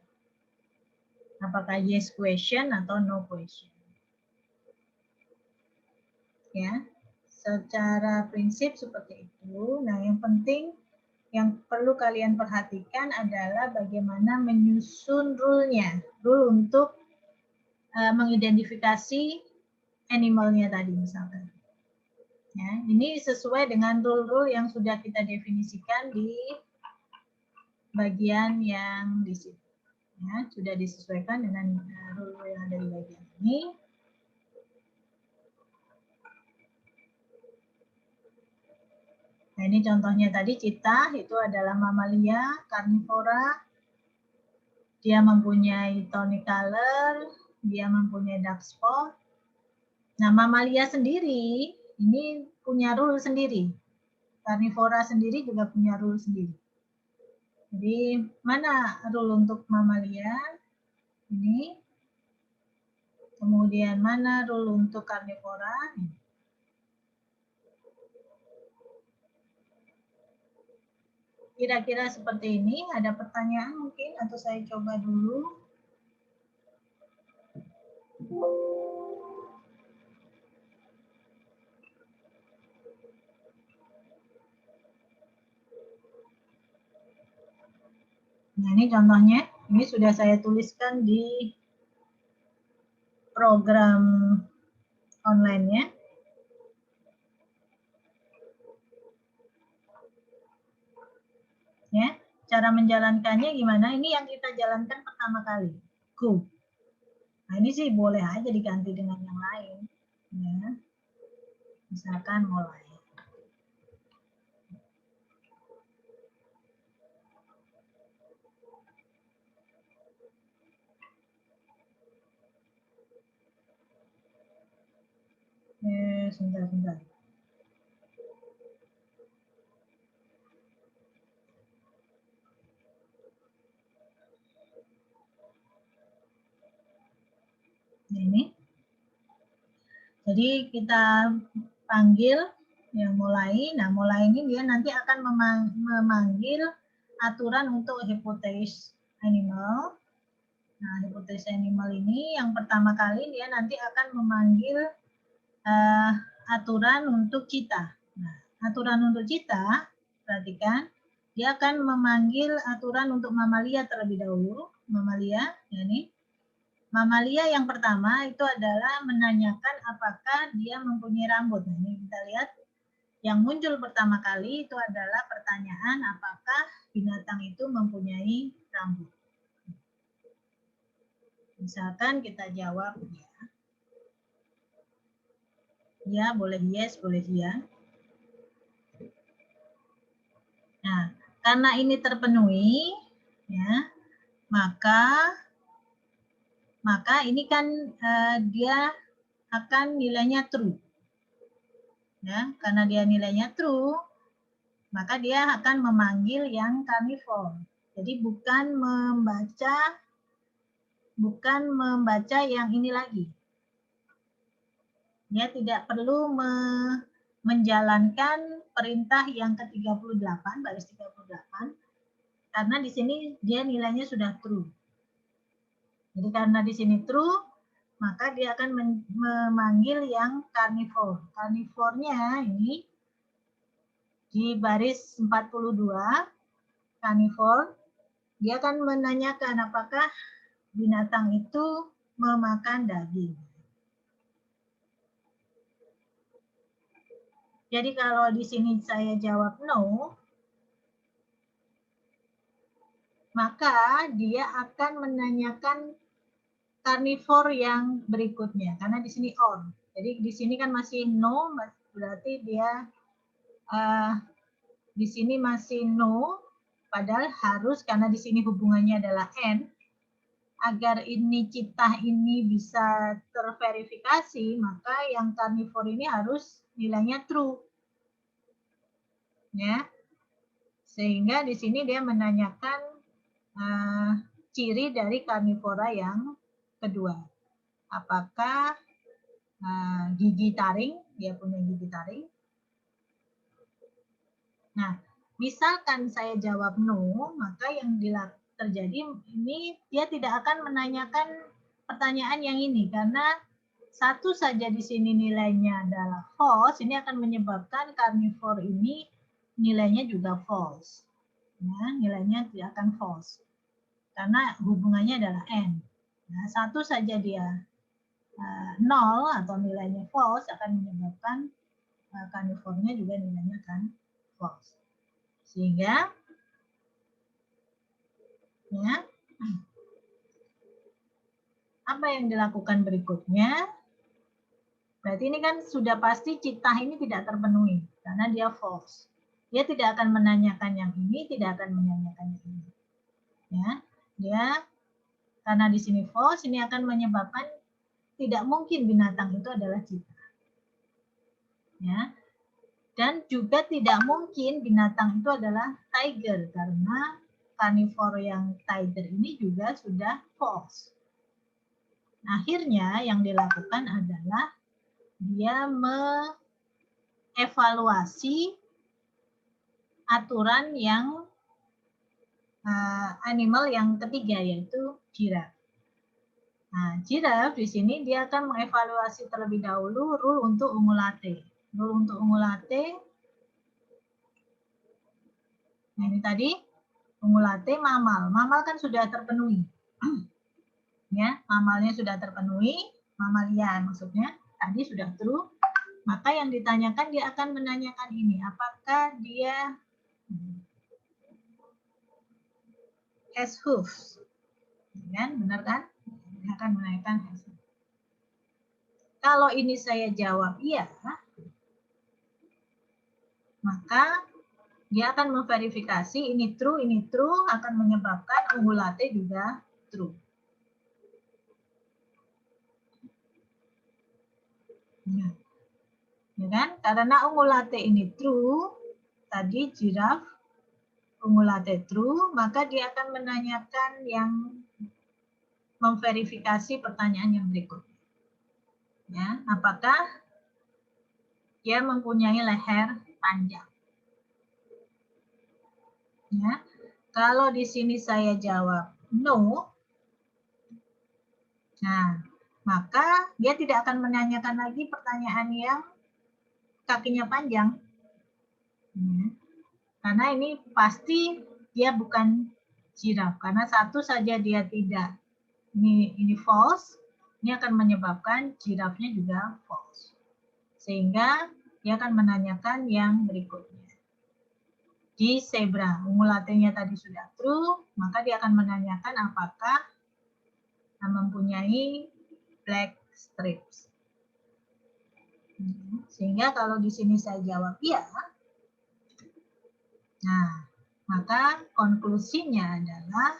Apakah yes question atau no question. Ya, secara prinsip seperti itu. Nah, yang penting yang perlu kalian perhatikan adalah bagaimana menyusun rule-nya. Rule untuk mengidentifikasi animalnya tadi misalkan. Ya, ini sesuai dengan rule-rule yang sudah kita definisikan di bagian yang di sini. Ya, sudah disesuaikan dengan rule yang ada di bagian ini. Nah, ini contohnya tadi citah itu adalah mamalia karnivora. Dia mempunyai tonic color, dia mempunyai dark spot. Nah, mamalia sendiri ini punya rule sendiri. Karnivora sendiri juga punya rule sendiri. Jadi, mana rule untuk mamalia? Ini. Kemudian mana rule untuk karnivora? Kira-kira seperti ini. Ada pertanyaan mungkin atau saya coba dulu. Nah, ini contohnya. Ini sudah saya tuliskan di program online-nya. Ya, cara menjalankannya gimana? Ini yang kita jalankan pertama kali. Go. Nah, ini sih boleh aja diganti dengan yang lain. Ya. Misalkan mulai. Sebentar. Ini. Jadi kita panggil yang mulai. Nah, mulai ini dia nanti akan memanggil aturan untuk hypothesis animal. Nah, hypothesis animal ini yang pertama kali dia nanti akan memanggil aturan untuk citah. Nah, aturan untuk citah, perhatikan, dia akan memanggil aturan untuk mamalia terlebih dahulu. Mamalia, ya nih. Mamalia yang pertama itu adalah menanyakan apakah dia mempunyai rambut. Nah, ini kita lihat yang muncul pertama kali itu adalah pertanyaan apakah binatang itu mempunyai rambut. Misalkan kita jawab ya. Ya, boleh yes, boleh ya. Nah, karena ini terpenuhi, ya, maka ini kan dia akan nilainya true. Ya, karena dia nilainya true, maka dia akan memanggil yang carnivore. Jadi bukan membaca yang ini lagi. Dia tidak perlu menjalankan perintah yang ke-38, baris 38, karena di sini dia nilainya sudah true. Jadi karena di sini true, maka dia akan memanggil yang carnivore. Carnivore-nya ini di baris 42, carnivore, dia akan menanyakan apakah binatang itu memakan daging. Jadi kalau di sini saya jawab no, maka dia akan menanyakan karnivor yang berikutnya karena di sini on. Jadi di sini kan masih no, berarti dia di sini masih no, padahal harus karena di sini hubungannya adalah n. Agar ini citah ini bisa terverifikasi, maka yang karnivor ini harus nilainya true. Ya. Sehingga di sini dia menanyakan ciri dari karnivora yang kedua. Apakah gigi taring, dia punya gigi taring. Nah, misalkan saya jawab no, maka yang terjadi ini dia tidak akan menanyakan pertanyaan yang ini karena satu saja di sini nilainya adalah false, ini akan menyebabkan karnivor ini nilainya juga false. Ya, nilainya tidak akan false karena hubungannya adalah n. Nah, satu saja dia nol atau nilainya false akan menyebabkan karnivornya juga nilainya akan false. Sehingga ya, apa yang dilakukan berikutnya? Berarti ini kan sudah pasti citah ini tidak terpenuhi karena dia false. Dia tidak akan menanyakan yang ini, tidak akan menanyakan yang ini. Ya, dia karena di sini false, ini akan menyebabkan tidak mungkin binatang itu adalah citah. Ya. Dan juga tidak mungkin binatang itu adalah tiger karena karnivor yang tiger ini juga sudah false. Akhirnya yang dilakukan adalah dia mengevaluasi aturan yang animal yang ketiga yaitu giraffe. Nah, giraffe di sini dia akan mengevaluasi terlebih dahulu rule untuk ungulate. Rule untuk ungulate. Nah, ini tadi ungulate mamal. Mamal kan sudah terpenuhi. Ya, mamalnya sudah terpenuhi, mamalia maksudnya. Tadi sudah true. Maka yang ditanyakan dia akan menanyakan ini, apakah dia has hoofs? Kan, benar kan? Dia akan menanyakan has hoofs. Kalau ini saya jawab iya, maka dia akan memverifikasi ini true akan menyebabkan ungulate juga true. Ya kan? Karena ungulate ini true, tadi giraffe ungulate true, maka dia akan menanyakan yang memverifikasi pertanyaan yang berikutnya. Ya, apakah dia mempunyai leher panjang? Ya, kalau di sini saya jawab no, nah maka dia tidak akan menanyakan lagi pertanyaan yang kakinya panjang. Ya. Karena ini pasti dia bukan giraffe. Karena satu saja dia tidak. Ini false. Ini akan menyebabkan giraffe-nya juga false. Sehingga dia akan menanyakan yang berikutnya. Di zebra, ungulate-nya tadi sudah true, maka dia akan menanyakan apakah mempunyai black strips. Sehingga kalau di sini saya jawab iya, nah maka konklusinya adalah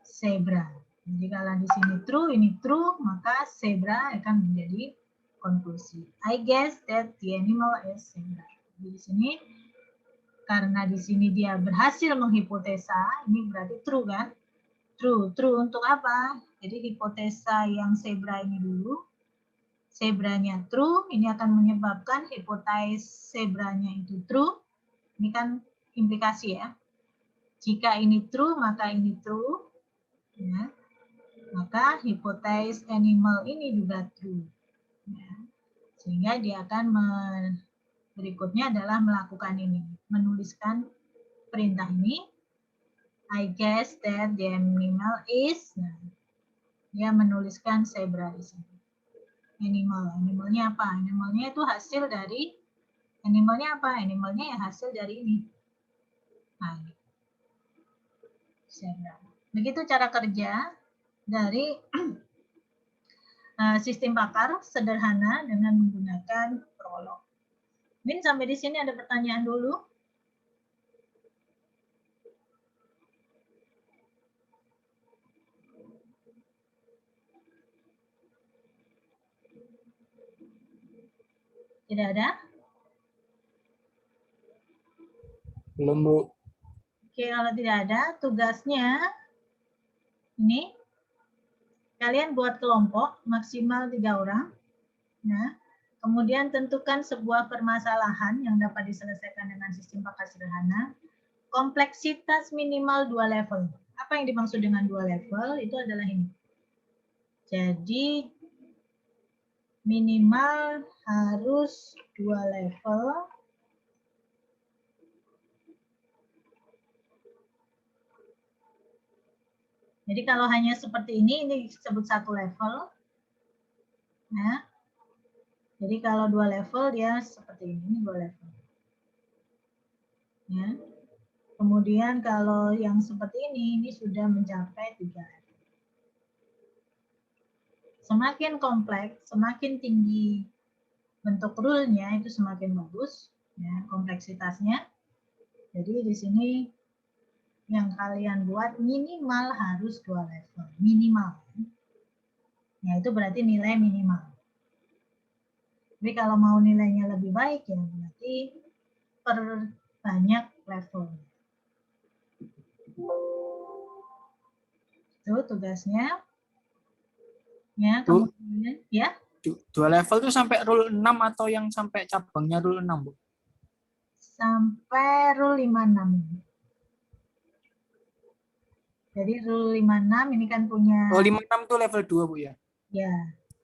zebra. Jadi kalau di sini true, ini true, maka zebra akan menjadi konklusi. I guess that the animal is zebra. Jadi di sini karena di sini dia berhasil menghipotesa, ini berarti true kan? True. True untuk apa? Jadi hipotesa yang zebra ini dulu. Zebranya true, ini akan menyebabkan hipotesis zebranya itu true. Ini kan implikasi ya. Jika ini true, maka ini true. Ya. Maka hipotesis animal ini juga true. Ya. Sehingga dia akan berikutnya adalah melakukan ini. Menuliskan perintah ini. I guess that the animal is. Nah, dia menuliskan zebra di sini. Animalnya apa? Animalnya itu hasil dari animalnya apa? Animalnya yang hasil dari ini. Nah, Begitu cara kerja dari sistem bakar sederhana dengan menggunakan prolog. Min, sampai di sini ada pertanyaan dulu? Tidak ada? Belum, Bu. Oke, kalau tidak ada, tugasnya ini kalian buat kelompok maksimal 3 orang. Nah, kemudian tentukan sebuah permasalahan yang dapat diselesaikan dengan sistem bakar sederhana. Kompleksitas minimal 2 level. Apa yang dimaksud dengan 2 level? Itu adalah ini. Jadi minimal harus 2 level. Jadi kalau hanya seperti ini disebut 1 level. Nah, jadi kalau 2 level dia seperti ini 2 level. Ya. Kemudian kalau yang seperti ini sudah mencapai 3 level. Semakin kompleks, semakin tinggi bentuk rule-nya itu semakin bagus, ya, kompleksitasnya. Jadi di sini yang kalian buat minimal harus 2 level, minimal. Ya, itu berarti nilai minimal. Tapi kalau mau nilainya lebih baik ya berarti perbanyak level. Itu tugasnya. Ya, kemudian ya. 2 level itu sampai rule 6 atau yang sampai cabangnya rule 6, Bu? Sampai rule 56. Jadi rule 56 ini kan punya. Oh, 56 itu level 2, Bu ya? Ya.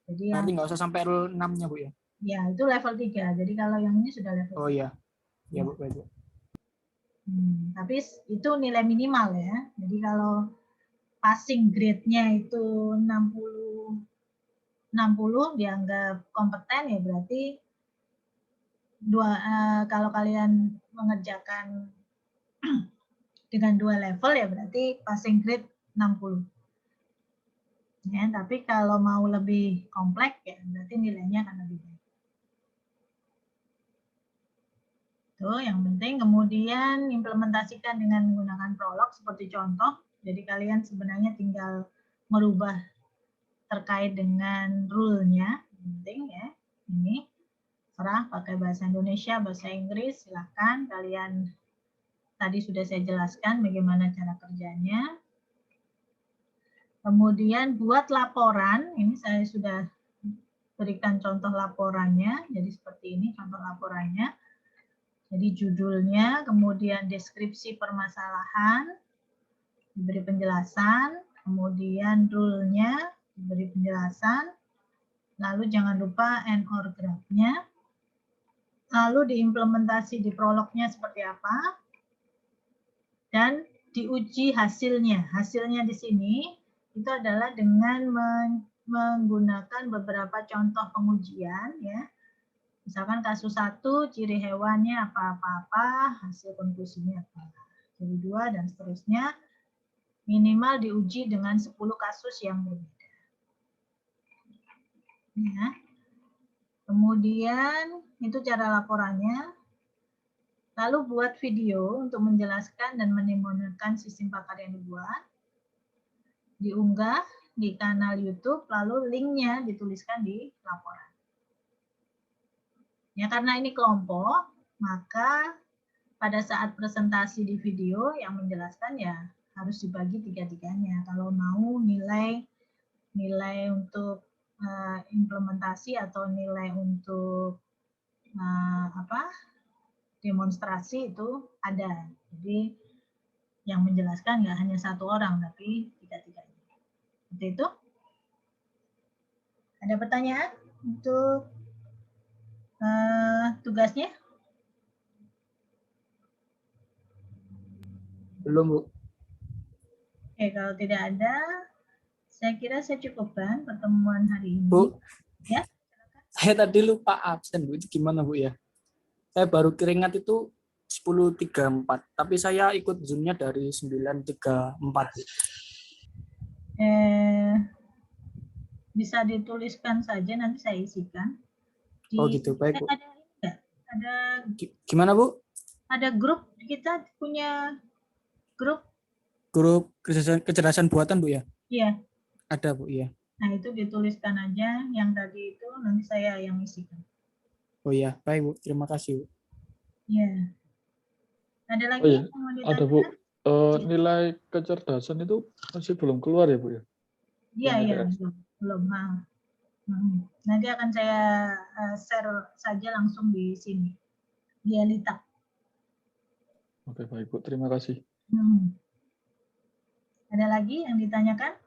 Jadi berarti nggak usah sampai rule 6-nya, Bu ya? Ya, itu level 3. Jadi kalau yang ini sudah level 3. Oh iya. Ya, Bu, baik, Bu. Tapi itu nilai minimal ya. Jadi kalau passing grade-nya itu 60 dianggap kompeten ya berarti kalau kalian mengerjakan dengan 2 level ya berarti passing grade 60. Ya, tapi kalau mau lebih kompleks ya berarti nilainya akan lebih baik. Tuh, yang penting kemudian implementasikan dengan menggunakan prolog seperti contoh. Jadi kalian sebenarnya tinggal merubah terkait dengan rule-nya. Penting ya. Ini serah pakai bahasa Indonesia, bahasa Inggris, silakan. Kalian tadi sudah saya jelaskan bagaimana cara kerjanya. Kemudian buat laporan, ini saya sudah berikan contoh laporannya. Jadi seperti ini contoh laporannya. Jadi judulnya, kemudian deskripsi permasalahan, diberi penjelasan, kemudian rule-nya, diberi penjelasan, lalu jangan lupa and or graph-nya, lalu diimplementasi di prolognya seperti apa, dan diuji hasilnya. Hasilnya di sini itu adalah dengan menggunakan beberapa contoh pengujian, ya. Misalkan kasus 1, ciri hewannya apa-apa, hasil konklusinya apa. Ciri 2, dan seterusnya. Minimal diuji dengan 10 kasus yang berbeda. Ya. Kemudian, itu cara laporannya. Lalu buat video untuk menjelaskan dan mendemokan sistem bakar yang dibuat. Diunggah di kanal YouTube, lalu linknya dituliskan di laporan. Ya, karena ini kelompok, maka pada saat presentasi di video yang menjelaskan ya harus dibagi 3-3-nya. Kalau mau nilai untuk implementasi atau nilai untuk demonstrasi itu ada. Jadi yang menjelaskan nggak hanya 1 orang, tapi 3-3-nya. Seperti itu. Ada pertanyaan untuk tugasnya? Belum, Bu. Oke, kalau tidak ada, saya kira saya cukupkan pertemuan hari ini. Bu, ya. Saya tadi lupa absen, Bu. Itu gimana, Bu ya? Saya baru keringat itu 10.34. Tapi saya ikut Zoom-nya dari 9.34. Bisa dituliskan saja, nanti saya isikan. Oh gitu, baik Bu. Ada Gimana Bu? ada grup, kita punya grup. Grup kecerdasan buatan Bu ya? Iya. Ada Bu, iya. Nah itu dituliskan aja, yang tadi itu nanti saya yang isikan. Oh iya, baik Bu. Terima kasih Bu. Iya. Ada lagi Oh iya, yang mau ada Bu. ditanyakan? Nilai kecerdasan itu masih belum keluar ya Bu ya? Iya, belum. Nanti akan saya share saja langsung di sini, di Elita. Oke, baik Bu. Terima kasih. Ada lagi yang ditanyakan?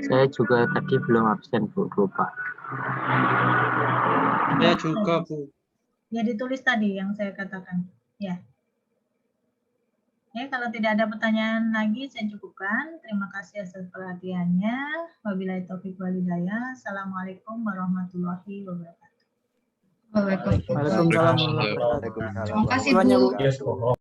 Saya juga tadi belum absen, Bu, lupa. Saya juga, Bu. Ya, ditulis tadi yang saya katakan. Ya. Ya, kalau tidak ada pertanyaan lagi, saya cukupkan. Terima kasih atas perhatiannya. Wabillahi taufiq wal hidayah. Assalamualaikum warahmatullahi wabarakatuh. Waalaikumsalam. Waalaikumsalam warahmatullahi wabarakatuh. Terima kasih, Terima kasih, Bu. Bu.